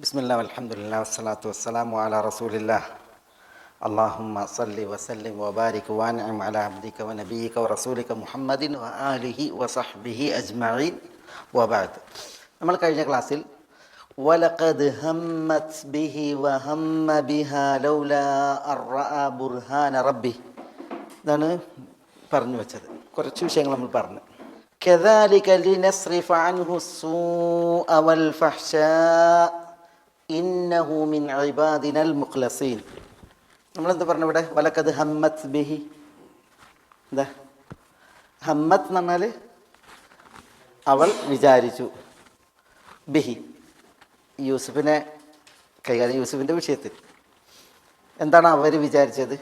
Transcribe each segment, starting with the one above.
ബിസ്മില്ലാ അൽഹംദുലില്ലാ വസ്സലാത്തു വസ്സലാമു അലാ റസൂലില്ലാ അല്ലാഹുമ്മ സല്ലി വസല്ലിം വബാരിക് വഅൻഇം അലാ അബ്ദിക വനബിയിക വറസൂലിക മുഹമ്മദിൻ വആലിഹി വസഹ്ബിഹി അജ്മഈൻ വബഅദ്. നമ്മൾ കഴിഞ്ഞ ക്ലാസ്സിൽ വലഖദ് ഹമ്മത് ബിഹി വഹമ്മ ബിഹാ ലൗലാ അർറഅ ബുർഹാന റബ്ബി ഇതാണ് പറഞ്ഞു വെച്ചത്. കുറച്ച് വിഷയങ്ങൾ നമ്മൾ പറഞ്ഞു. കദാലിക ലിനസ്രിഫ അൻഹു السوء والفحشاء ഇന്നഹു മിൻ ഇബാദിനൽ മുഖ്ലസീൻ. നമ്മളെന്ത് പറഞ്ഞു ഇവിടെ? വലഖദ് ഹമ്മത് ബിഹി. എന്താ ഹമ്മത്ത് എന്ന് പറഞ്ഞാൽ അവൾ വിചാരിച്ചു. ബിഹി യൂസുഫിനെ കൈകാര്യം, യൂസുഫിൻ്റെ വിഷയത്തിൽ എന്താണ് അവർ വിചാരിച്ചത്?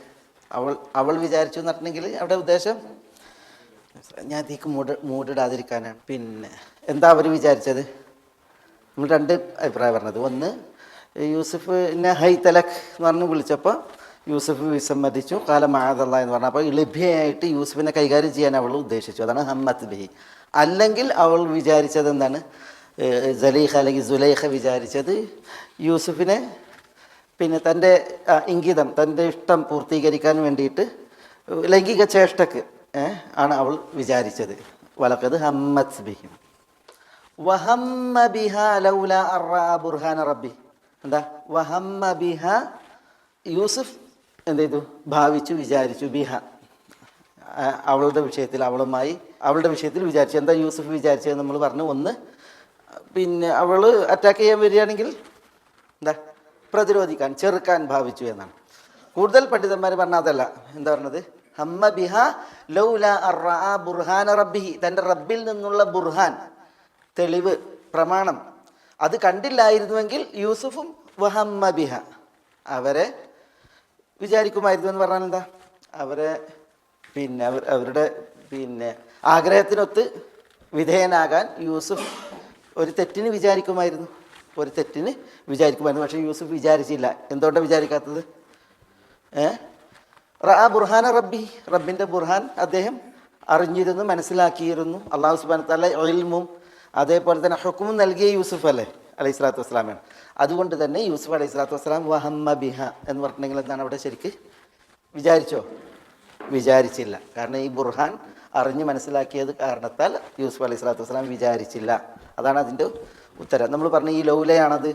അവൾ വിചാരിച്ചു എന്ന് പറഞ്ഞിട്ടുണ്ടെങ്കിൽ അവിടെ ഉദ്ദേശം ഞാൻ അതിലേക്ക് മൂടിടാതിരിക്കാനാണ്. പിന്നെ എന്താ അവർ വിചാരിച്ചത്? നമ്മൾ രണ്ട് അഭിപ്രായം പറഞ്ഞത്. ഒന്ന്, യൂസുഫിനെ ഹൈ തലക് എന്ന് പറഞ്ഞ് വിളിച്ചപ്പോൾ യൂസുഫ് വിസമ്മതിച്ചു. കാലം മഅദല്ലാഹ് എന്ന് പറഞ്ഞാൽ അപ്പോൾ ലഭ്യമായിട്ട് യൂസുഫിനെ കൈകാര്യം ചെയ്യാൻ അവൾ ഉദ്ദേശിച്ചു. അതാണ് ഹമ്മത്ത് ബിഹി. അല്ലെങ്കിൽ അവൾ വിചാരിച്ചത് എന്താണ്? സലീഖ അല്ലെങ്കിൽ സുലൈഖ വിചാരിച്ചത് യൂസുഫിനെ പിന്നെ തൻ്റെ ഇംഗിതം, തൻ്റെ ഇഷ്ടം പൂർത്തീകരിക്കാൻ വേണ്ടിയിട്ട് ലൈംഗിക ചേഷ്ടക്ക് ആണ് അവൾ വിചാരിച്ചത്. വലഖദ് ഹമ്മത് ബിഹി വഹമ്മ ബിഹാ ലൗലാ അർറഅ ബുർഹാന റബ്ബി. എന്താ വഹമ്മ ബിഹ? യൂസുഫ് എന്ത് ചെയ്തു? ഭാവിച്ചു, വിചാരിച്ചു. ബിഹ അവളുടെ വിഷയത്തിൽ, അവളുടെ വിഷയത്തിൽ വിചാരിച്ചു. എന്താ യൂസുഫ് വിചാരിച്ചത് നമ്മൾ പറഞ്ഞു? ഒന്ന്, പിന്നെ അവൾ അറ്റാക്ക് ചെയ്യാൻ വരികയാണെങ്കിൽ എന്താ പ്രതിരോധിക്കാൻ, ചെറുക്കാൻ ഭാവിച്ചു എന്നാണ്. കൂടുതൽ പണ്ഡിതന്മാർ പറഞ്ഞ അതല്ല. എന്താ പറഞ്ഞത്? ഹമ്മ ബിഹ ലൗലാ അർറഅ ബുർഹാന റബ്ബിഹി. തൻ്റെ റബ്ബിൽ നിന്നുള്ള ബുർഹാൻ, തെളിവ്, പ്രമാണം അത് കണ്ടില്ലായിരുന്നുവെങ്കിൽ യൂസുഫും വഹമ്മ ബിഹ അവരെ വിചാരിക്കുമായിരുന്നു എന്ന് പറഞ്ഞാൽ എന്താ? അവരെ പിന്നെ അവരുടെ പിന്നെ ആഗ്രഹത്തിനൊത്ത് വിധേയനാകാൻ യൂസുഫ് ഒരു തെറ്റിന് വിചാരിക്കുമായിരുന്നു. പക്ഷേ യൂസുഫ് വിചാരിച്ചില്ല. എന്തുകൊണ്ടാണ് വിചാരിക്കാത്തത്? റഅ ബുർഹാന റബ്ബി, റബ്ബിൻ്റെ ബുർഹാൻ അദ്ദേഹം അറിഞ്ഞിരുന്നു, മനസ്സിലാക്കിയിരുന്നു. അല്ലാഹു സുബ്ഹാനഹു വ തആല ഇൽമും അതേപോലെ തന്നെ ഹുക്മും നൽകിയ യൂസുഫ് അലൈഹി സ്വലാത്തു വസ്സലാമാണ്. അതുകൊണ്ട് തന്നെ യൂസുഫ് അലൈഹി സ്വലാത്തു വസ്സലാം വഹമ്മ ബിഹ എന്ന് പറഞ്ഞിട്ടുണ്ടെങ്കിൽ എന്താണ് അവിടെ ശരിക്ക്? വിചാരിച്ചോ? വിചാരിച്ചില്ല. കാരണം ഈ ബുർഹാൻ അറിഞ്ഞ് മനസ്സിലാക്കിയത് കാരണത്താൽ യൂസുഫ് അലൈഹി സ്വലാത്തു വസ്സലാം വിചാരിച്ചില്ല. അതാണ് അതിൻ്റെ ഉത്തരം. നമ്മൾ പറഞ്ഞ ഈ ലൗലയാണത്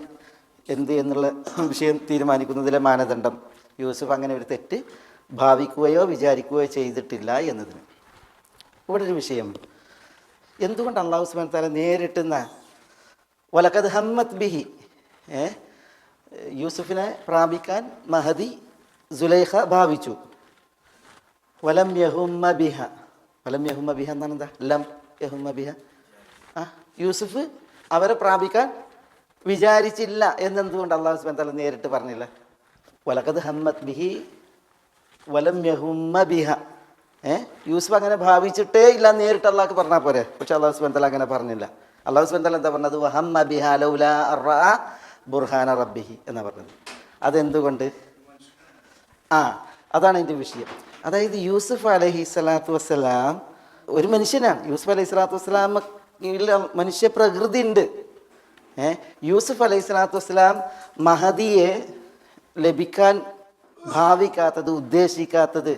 എന്ത് എന്നുള്ള വിഷയം തീരുമാനിക്കുന്നതിലെ മാനദണ്ഡം. യൂസുഫ് അങ്ങനെ ഒരു തെറ്റ് ഭാവിക്കുകയോ വിചാരിക്കുകയോ ചെയ്തിട്ടില്ല എന്നതിന്. ഇവിടെ ഒരു വിഷയം, എന്തുകൊണ്ട് അല്ലാഹു സുബ്ഹാനഹു വ തആല നേരിട്ടുന്ന വലഖദ് ഹമ്മത് ബിഹി യൂസുഫിനെ പ്രാപിക്കാൻ മഹദി സുലൈഖ ഭാവിച്ചു. വലം യഹുമ്മ ബിഹ എന്നാണ് എന്താ? ലം യഹുമ്മ ബിഹ, യൂസുഫ് അവരെ പ്രാപിക്കാൻ വിചാരിച്ചില്ല എന്നെന്തുകൊണ്ട് അല്ലാഹു സുബ്ഹാനഹു വ തആല നേരിട്ട് പറഞ്ഞില്ല? വലഖദ് ഹമ്മത് ബിഹി വലം യഹുമ്മ ബിഹ. യൂസുഫ് അങ്ങനെ ഭാവിച്ചിട്ടേ ഇല്ല നേരിട്ട് അള്ളാഹ്ക്ക് പറഞ്ഞാൽ പോരെ. പക്ഷെ അല്ലാഹു സുബ്ഹാനഹു വ തആല അങ്ങനെ പറഞ്ഞില്ല. അല്ലാഹു സുബ്ഹാനഹു വ തആല എന്താ പറഞ്ഞത്? വഹമ്മ ബിഹാ ലൗലാ അർറഅ ബുർഹാന റബ്ബിഹി എന്നാ പറഞ്ഞത്. അതെന്തുകൊണ്ട്? അതാണ് എൻ്റെ വിഷയം. അതായത് യൂസുഫ് അലൈഹി സ്വലാത്തു വസ്സലാം ഒരു മനുഷ്യനാണ്. യൂസുഫ് അലൈഹി സ്വലാത്തു വസ്സലാം മനുഷ്യ പ്രകൃതി ഉണ്ട്. യൂസുഫ് അലൈഹി സ്വലാത്തു വസ്സലാം മഹദിയെ ലഭിക്കാൻ ഭാവിക്കാത്തത്, ഉദ്ദേശിക്കാത്തത്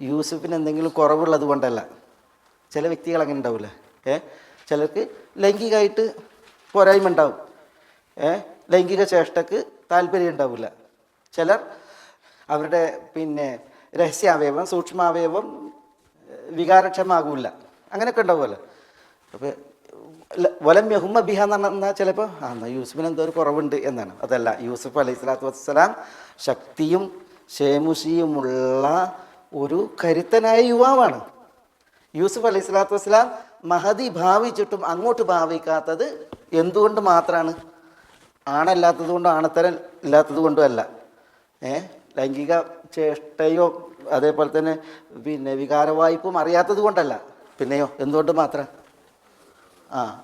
യൂസുഫിന് എന്തെങ്കിലും കുറവുള്ളത് കൊണ്ടല്ല. ചില വ്യക്തികൾ അങ്ങനെ ഉണ്ടാവില്ല. ചിലർക്ക് ലൈംഗികമായിട്ട് പോരായ്മ ഉണ്ടാവും. ലൈംഗിക ചേഷ്ടക്ക് താല്പര്യം ഉണ്ടാവില്ല. ചിലർ അവരുടെ പിന്നെ രഹസ്യാവയവം, സൂക്ഷ്മാവയവം വികാരക്ഷമാകില്ല. അങ്ങനെയൊക്കെ ഉണ്ടാവുമല്ലോ. അപ്പോൾ വലം യഹുമ്മ ബിഹ എന്ന് പറഞ്ഞാൽ ചിലപ്പോൾ എന്നാൽ യൂസുഫിന് എന്തോ ഒരു കുറവുണ്ട് എന്നാണ്. അതല്ല, യൂസുഫ് അലൈഹി സ്വലാത്തു വസ്സലാം ശക്തിയും ക്ഷേമുഷിയുമുള്ള ഒരു കരുത്തനായ യുവാവാണ്. യൂസുഫ് അലൈഹി സ്വലാത്തു വസ്സലാം മഹദി ഭാവിച്ചിട്ടും അങ്ങോട്ട് ഭാവിക്കാത്തത് എന്തുകൊണ്ട് മാത്രമാണ്? ആണല്ലാത്തത് കൊണ്ടോ ആണത്തരം ഇല്ലാത്തത് കൊണ്ടോ അല്ല. ലൈംഗിക ചേഷ്ടയോ അതേപോലെ തന്നെ പിന്നെ വികാരവായ്പും അറിയാത്തത് കൊണ്ടല്ല. പിന്നെയോ എന്തുകൊണ്ട് മാത്രം?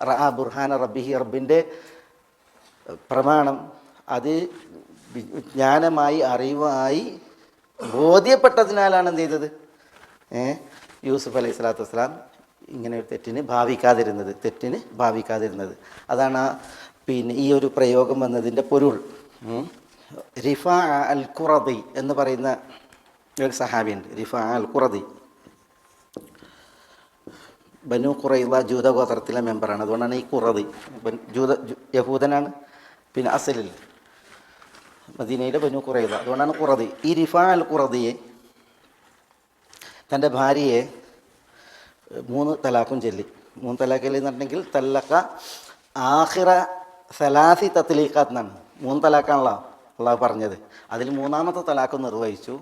റഅ ബുർഹാന റബ്ബിഹി, റബ്ബിൻ്റെ പ്രമാണം അത് ജ്ഞാനമായി, അറിവായി ബോധ്യപ്പെട്ടതിനാലാണ് എന്ത് ചെയ്തത്? യൂസുഫ് അലൈഹി സ്വലാത്തു വസ്സലാം ഇങ്ങനെ ഒരു തെറ്റിന് ഭാവിക്കാതിരുന്നത്. അതാണ് പിന്നെ ഈ ഒരു പ്രയോഗം വന്നതിൻ്റെ പൊരുൾ, റിഫാ അൽ ഖുറദി എന്ന് പറയുന്ന ഒരു സഹാബിയുണ്ട്. റിഫാ അൽ ഖുറദി ബനു ഖുറൈള ജൂതഗോത്രത്തിലെ മെമ്പറാണ്. അതുകൊണ്ടാണ് ഈ ഖുറദി. യഹൂദനാണ്, പിന്നെ അസലിൽ മദീനയിലെ ബനു ഖുറൈള, അതുകൊണ്ടാണ് ഖുറദി. ഈ റിഫാ അൽ ഖുറദിയെ തൻ്റെ ഭാര്യയെ 3 തലാഖും ചൊല്ലി. 3 തലാഖ് എന്ന് പറഞ്ഞിട്ടുണ്ടെങ്കിൽ തല്ലക്ക ആഖിറ സലാസി തത്ലീഖാത്ത് എന്നാണ്. 3 തലാഖാണല്ലോ അള്ളാഹു പറഞ്ഞത്. അതിൽ 3ാമത്തെ തലാഖ് നിർവഹിച്ചു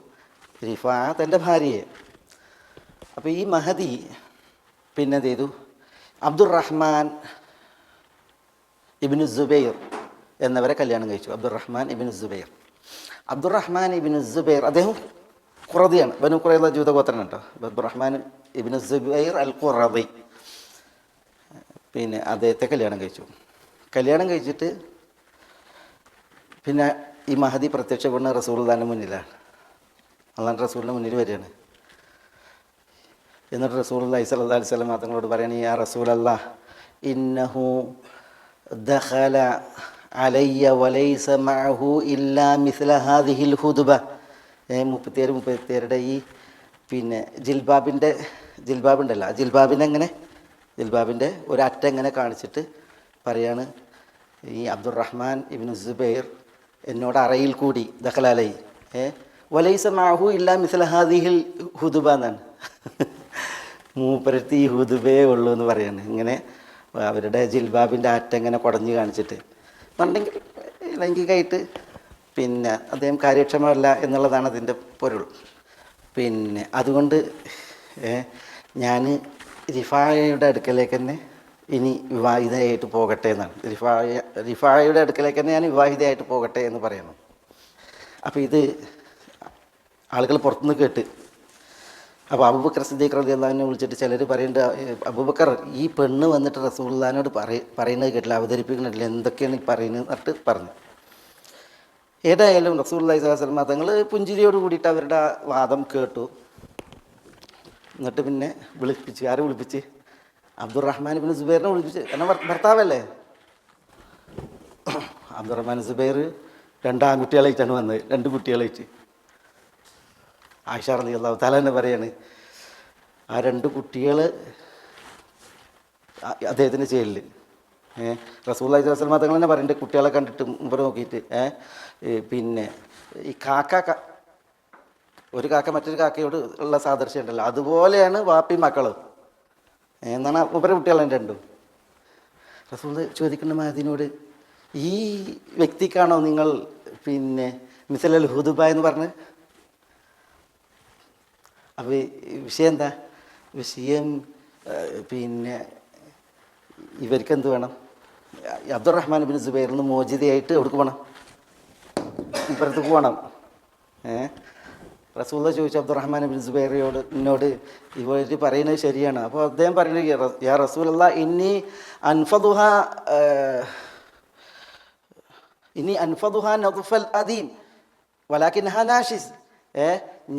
റിഫാ തൻ്റെ ഭാര്യയെ. അപ്പോൾ ഈ മഹദി പിന്നെ എന്ത് ചെയ്തു, അബ്ദുറഹ്മാൻ ഇബ്നു സുബൈർ എന്നവരെ കല്യാണം കഴിച്ചു. അബ്ദുറഹ്മാൻ ഇബ്നു സുബൈർ. അബ്ദുറഹ്മാൻ ഇബ്നു സുബൈർ അദ്ദേഹം ഖുറദിയാണ്, ബനു ഖുറൈള ജൂതഗോത്രൻ കേട്ടോ. അബ്ദുറഹ്മാൻ ഇബ്നു സുബൈർ അൽ ഖുറദി. പിന്നെ അദ്ദേഹത്തെ കല്യാണം കഴിച്ചു. കല്യാണം കഴിച്ചിട്ട് പിന്നെ ഈ മഹദി പ്രത്യക്ഷപ്പെടുന്ന റസൂലുള്ളാഹിന്റെ മുന്നിലാണ്. അള്ളാഹുവിൻ്റെ റസൂലിൻ്റെ മുന്നിൽ വരികയാണ്. എന്നിട്ട് റസൂലുള്ളാഹി സ്വല്ലല്ലാഹു അലൈഹി വസല്ലം തങ്ങളോട് പറയണ, യാ റസൂലല്ലാഹ് ഇന്നഹു ദഖല അലയ്യ വലൈസ മഅഹു ഇല്ലാ മിസ്ല ഹാദിഹിൽ ഹുദ്ബ. 37 ഈ പിന്നെ ജിൽബാബുണ്ടല്ലോ, ജിൽബാബിൻ്റെ ഒരറ്റം ഇങ്ങനെ കാണിച്ചിട്ട് പറയാണ്, ഈ അബ്ദുറഹ്മാൻ ഇബ്നു സുബൈർ എന്നോട് അറയിൽ കൂടി ദഖലലൈ വലൈസ മഅഹു ഇല്ലാ മിസ്ല ഹാദിഹിൽ ഹുദ്ബ എന്നാണ്. മൂപ്പരത്തി ഈ ഹുദ്ബേ ഉള്ളൂ എന്ന് പറയാണ്. ഇങ്ങനെ അവരുടെ ജിൽബാബിൻ്റെ അറ്റം ഇങ്ങനെ കുടഞ്ഞ് കാണിച്ചിട്ട് പറഞ്ഞെങ്കിൽ ലൈംഗികമായിട്ട് പിന്നെ അദ്ദേഹം കാര്യക്ഷമമല്ല എന്നുള്ളതാണ് അതിൻ്റെ പൊരുൾ. പിന്നെ അതുകൊണ്ട് ഞാൻ റിഫായയുടെ അടുക്കലേക്ക് തന്നെ ഇനി വിവാഹിതയായിട്ട് പോകട്ടെ എന്നാണ്. റിഫായയുടെ അടുക്കലേക്ക് തന്നെ ഞാൻ വിവാഹിതയായിട്ട് പോകട്ടെ എന്ന് പറയണം. അപ്പോൾ ഇത് ആളുകൾ പുറത്തുനിന്ന് കേട്ട്, അപ്പോൾ അബൂബക്കർ സിദ്ദീഖ് റളിയല്ലാഹുവിനെ വിളിച്ചിട്ട് ചിലർ പറയുന്നുണ്ട്, അബൂബക്കർ ഈ പെണ്ണ് വന്നിട്ട് റസൂലുള്ളാഹിനോട് പറയുന്നത് കേട്ടില്ല, അവതരിപ്പിക്കുന്നില്ല, എന്തൊക്കെയാണ് ഈ പറയുന്നത് എന്നിട്ട് പറഞ്ഞു. ഏതായാലും റസൂലുള്ളാഹി സ്വല്ലല്ലാഹു അലൈഹി വസല്ലം തങ്ങൾ പുഞ്ചിരിയോട് കൂടിയിട്ട് അവരുടെ വാദം കേട്ടു. എന്നിട്ട് പിന്നെ ആരെ വിളിപ്പിച്ച്? അബ്ദുറഹ്മാൻ ഇബ്നു സുബൈറിനെ വിളിപ്പിച്ച്. കാരണം ഭർത്താവല്ലേ. അബ്ദുറഹ്മാൻ സുബൈർ 2 ആൺകുട്ടികളായിട്ടാണ് വന്നത്, 2 കുട്ടികളായിട്ട്. ആയിഷ റളിയല്ലാഹു തആല തന്നെ പറയാണ്, ആ 2 കുട്ടികൾ അദ്ദേഹത്തിൻ്റെ ചേലിൽ റസൂലുള്ളാഹി സ്വല്ലല്ലാഹു അലൈഹി വസല്ലം തങ്ങൾ തന്നെ പറയുന്നുണ്ട്, കുട്ടികളെ കണ്ടിട്ട് മുമ്പ് നോക്കിയിട്ട് പിന്നെ ഈ ഒരു കാക്ക മറ്റൊരു കാക്കയോട് ഉള്ള സാദൃശ്യം ഉണ്ടല്ലോ, അതുപോലെയാണ് വാപ്പി മക്കളും എന്നാണ് ഉപര കുട്ടികളെ 2. റസൂൽ ചോദിക്കുന്ന മഹദിനോട്, ഈ വ്യക്തിക്കാണോ നിങ്ങൾ പിന്നെ മിസലൽ ഹുദുബ എന്ന് പറഞ്ഞ്? അപ്പോൾ വിഷയം എന്താ? വിഷയം പിന്നെ ഇവർക്ക് എന്ത് വേണം? അബ്ദുറഹ്മാൻ ഇബ്നു സുബൈറിന് മോചിതയായിട്ട് എവിടേക്ക് പോകണം? ഇപ്പുറത്തേക്ക് പോകണം. റസൂലുള്ള ചോദിച്ചു അബ്ദുറഹ്മാൻ ഇബ്നു സുബൈറിനോട്, ഇവർ പറയുന്നത് ശരിയാണ്. അപ്പോൾ അദ്ദേഹം പറയുന്നത്, യാ റസൂലല്ലാഹ് ഇന്നി അൻഫദുഹാ നദ്ഫൽ അദീം വലാകിൻഹാ നാഷിസ്.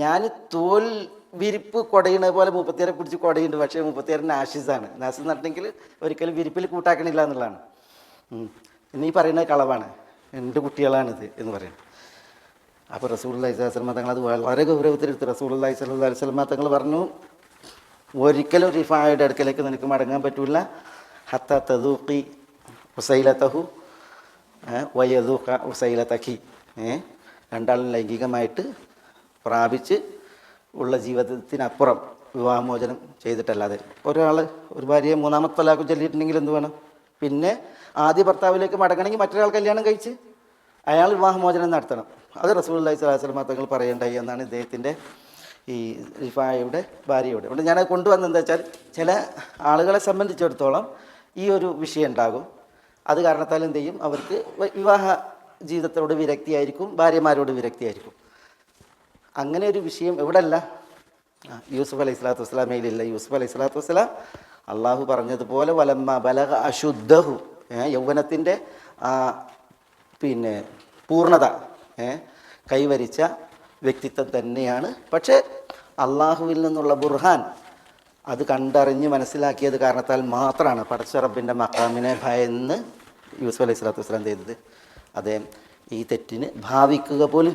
ഞാൻ തോൽ വിരിപ്പ് കുടയണ പോലെ 36 പിടിച്ച് കുടയുണ്ട്, പക്ഷേ 36 നാഷിസാണ്. നാഷിസ് എന്ന് പറഞ്ഞിട്ടുണ്ടെങ്കിൽ ഒരിക്കലും വിരിപ്പിൽ കൂട്ടാക്കണില്ല എന്നുള്ളതാണ്. ഇന്നീ പറയുന്നത് കളവാണ്, 2 കുട്ടികളാണിത് എന്ന് പറയും. അപ്പോൾ റസൂലുള്ളാഹി സ്വല്ലല്ലാഹു അലൈഹി വസല്ലം തങ്ങൾ അത് വളരെ ഗൗരവത്തിലെടുത്ത് റസൂലുള്ളാഹി സ്വല്ലല്ലാഹു അലൈഹി വസല്ലം തങ്ങൾ പറഞ്ഞു, ഒരിക്കലും റിഫായുടെ അടുക്കലേക്ക് നിനക്ക് മടങ്ങാൻ പറ്റില്ല. ഹത്താ തദൂഖി ഉസൈലതഹു വയദൂഖ ഉസൈലതകി. 2 ആളും ലൈംഗികമായിട്ട് പ്രാപിച്ച് ഉള്ള ജീവിതത്തിനപ്പുറം വിവാഹമോചനം ചെയ്തിട്ടല്ലാതെ ഒരു ഭാര്യയെ 3ാമത്തെ തലാഖ് ചൊല്ലിയിട്ടുണ്ടെങ്കിൽ എന്ത് വേണം? പിന്നെ ആദ്യ ഭർത്താവിലേക്ക് മടങ്ങണമെങ്കിൽ മറ്റൊരാൾ കല്യാണം കഴിച്ച് അയാൾ വിവാഹമോചനം നടത്തണം. അത് റസൂലുള്ളാഹി സ്വല്ലല്ലാഹു അലൈഹി വസല്ലം തങ്ങൾ പറയണ്ടായി എന്നാണ് ഇദ്ദേഹത്തിൻ്റെ ഈ റിഫായയുടെ ഭാര്യയോട്. അതുകൊണ്ട് ഞാനത് കൊണ്ടുവന്നത് എന്താ വെച്ചാൽ, ചില ആളുകളെ സംബന്ധിച്ചിടത്തോളം ഈ ഒരു വിഷയം ഉണ്ടാകും. അത് കാരണത്താൽ എന്ത് ചെയ്യും, അവർക്ക് വിവാഹ ജീവിതത്തോട് വിരക്തിയായിരിക്കും, ഭാര്യമാരോട് വിരക്തിയായിരിക്കും. അങ്ങനെ ഒരു വിഷയം എവിടെ അല്ല, യൂസുഫ് അലൈഹി സ്വലാത്തു വസ്സലാമയിലില്ല. യൂസുഫ് അലൈഹി സ്വലാത്തു വസ്സലാം അള്ളാഹു പറഞ്ഞതുപോലെ വലമ്മ ബലഗ അശുദ്ധഹു, യൗവനത്തിൻ്റെ പിന്നെ പൂർണ്ണത കൈവരിച്ച വ്യക്തിത്വം തന്നെയാണ്. പക്ഷേ അള്ളാഹുവിൽ നിന്നുള്ള ബുർഹാൻ അത് കണ്ടറിഞ്ഞ് മനസ്സിലാക്കിയത് കാരണത്താൽ മാത്രമാണ് പടച്ച റബ്ബിൻ്റെ മഖാമിനെ ഭയന്ന് യൂസുഫ് അലൈഹി സ്വലാത്തു വസ്സലാം ചെയ്തത്? അദ്ദേഹം ഈ തെറ്റിന് ഭാവിക്കുക പോലും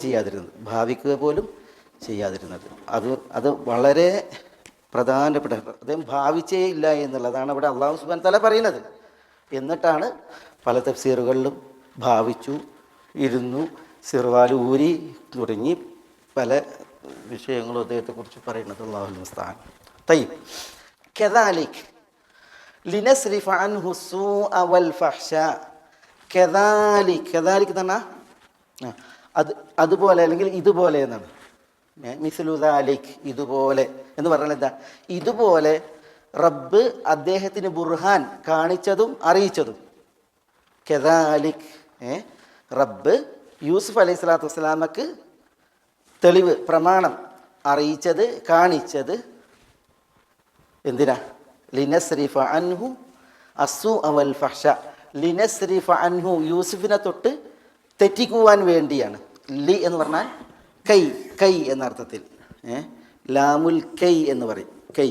ചെയ്യാതിരുന്നത്. അത് വളരെ പ്രധാനപ്പെട്ട, അദ്ദേഹം ഭാവിച്ചേ ഇല്ല എന്നുള്ളതാണ് അവിടെ അള്ളാഹു സുബ്ഹാനഹു വ തആല പറയുന്നത്. എന്നിട്ടാണ് പല തഫ്സീറുകളിലും ഭാവിച്ചു, ഇരുന്നു, സിർവാൽ ഊരി തുടങ്ങി പല വിഷയങ്ങളും അദ്ദേഹത്തെക്കുറിച്ച് പറയുന്നത്. അല്ലാഹുൽ മുസ്തആൻ. തയ്യിബ്. കദാലിക് ലിനസ്രിഫ അൻഹു സൂഅ വൽ ഫഹ്ശാ. കദാലിക് എന്ന് പറഞ്ഞാൽ അതുപോലെ അല്ലെങ്കിൽ ഇതുപോലെ എന്നാണ്. മിസ്ലു ദാലിക് ഇതുപോലെ എന്ന് പറഞ്ഞാൽ എന്താ? ഇതുപോലെ റബ്ബ് അദ്ദേഹത്തിന് ബുർഹാൻ കാണിച്ചതും അറിയിച്ചതും. കദാലിക് റബ്ബ് യൂസുഫ് അലൈഹി സ്വലാത്തു വസ്സലാമക്ക് തെളിവ്, പ്രമാണം അറിയിച്ചത്, കാണിച്ചത് എന്തിനാ? ലിനസ്രിഫ അൻഹു അസ്സൂഅ വൽ ഫഹ്ശ. ലിനസ്രിഫ അൻഹു യൂസുഫിനെ തൊട്ട് തെറ്റിക്കുവാൻ വേണ്ടിയാണ്. ലി എന്ന് പറഞ്ഞാൽ കൈ എന്ന അർത്ഥത്തിൽ. ലാമുൽ കൈ എന്ന് പറയും. കൈ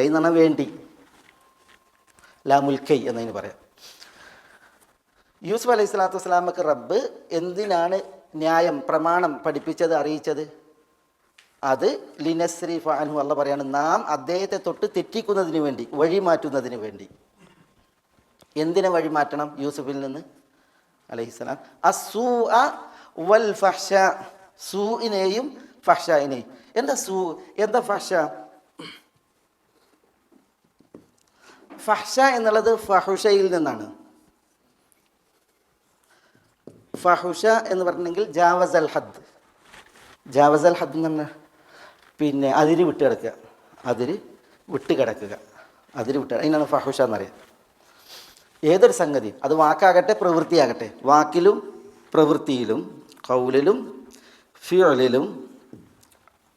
എന്ന് പറഞ്ഞാൽ വേണ്ടി, ലാമുൽ കൈ എന്നതിന് പറയാം. യൂസുഫ് അലൈഹി സ്വലാത്തു വസ്സലാമക്ക് റബ്ബ് എന്തിനാണ് ന്യായം, പ്രമാണം പഠിപ്പിച്ചത്, അറിയിച്ചത്? അത് ലിനസ്രിഫ അൻഹു, അല്ലാഹ് പറയാണ്, നാം അദ്ദേഹത്തെ തൊട്ട് തെറ്റിക്കുന്നതിന് വേണ്ടി, വഴിമാറ്റുന്നതിന് വേണ്ടി. എന്തിനെ വഴിമാറ്റണം? യൂസുഫിൽ നിന്ന് അലൈഹിസ്സലാം അസ്സൂഅ വൽ ഫഹ്ശ, സൂഇനെയും ഫഹ്ശയിനെയും. എന്താ ഫഹ്ശ? ഫഹ്ശ എന്നുള്ളത് ഫഹുഷയിൽ നിന്നാണ്. ഫഹുഷ എന്ന് പറഞ്ഞെങ്കിൽ ജാവസൽ ഹദ് എന്ന് പറഞ്ഞാൽ പിന്നെ അതിര് വിട്ട് കിടക്കുക, അതിനാണ് ഫഹുഷ എന്നറിയാം. ഏതൊരു സംഗതി, അത് വാക്കാകട്ടെ പ്രവൃത്തിയാകട്ടെ, വാക്കിലും പ്രവൃത്തിയിലും, ഖൗലിലും ഫിഅലിലും,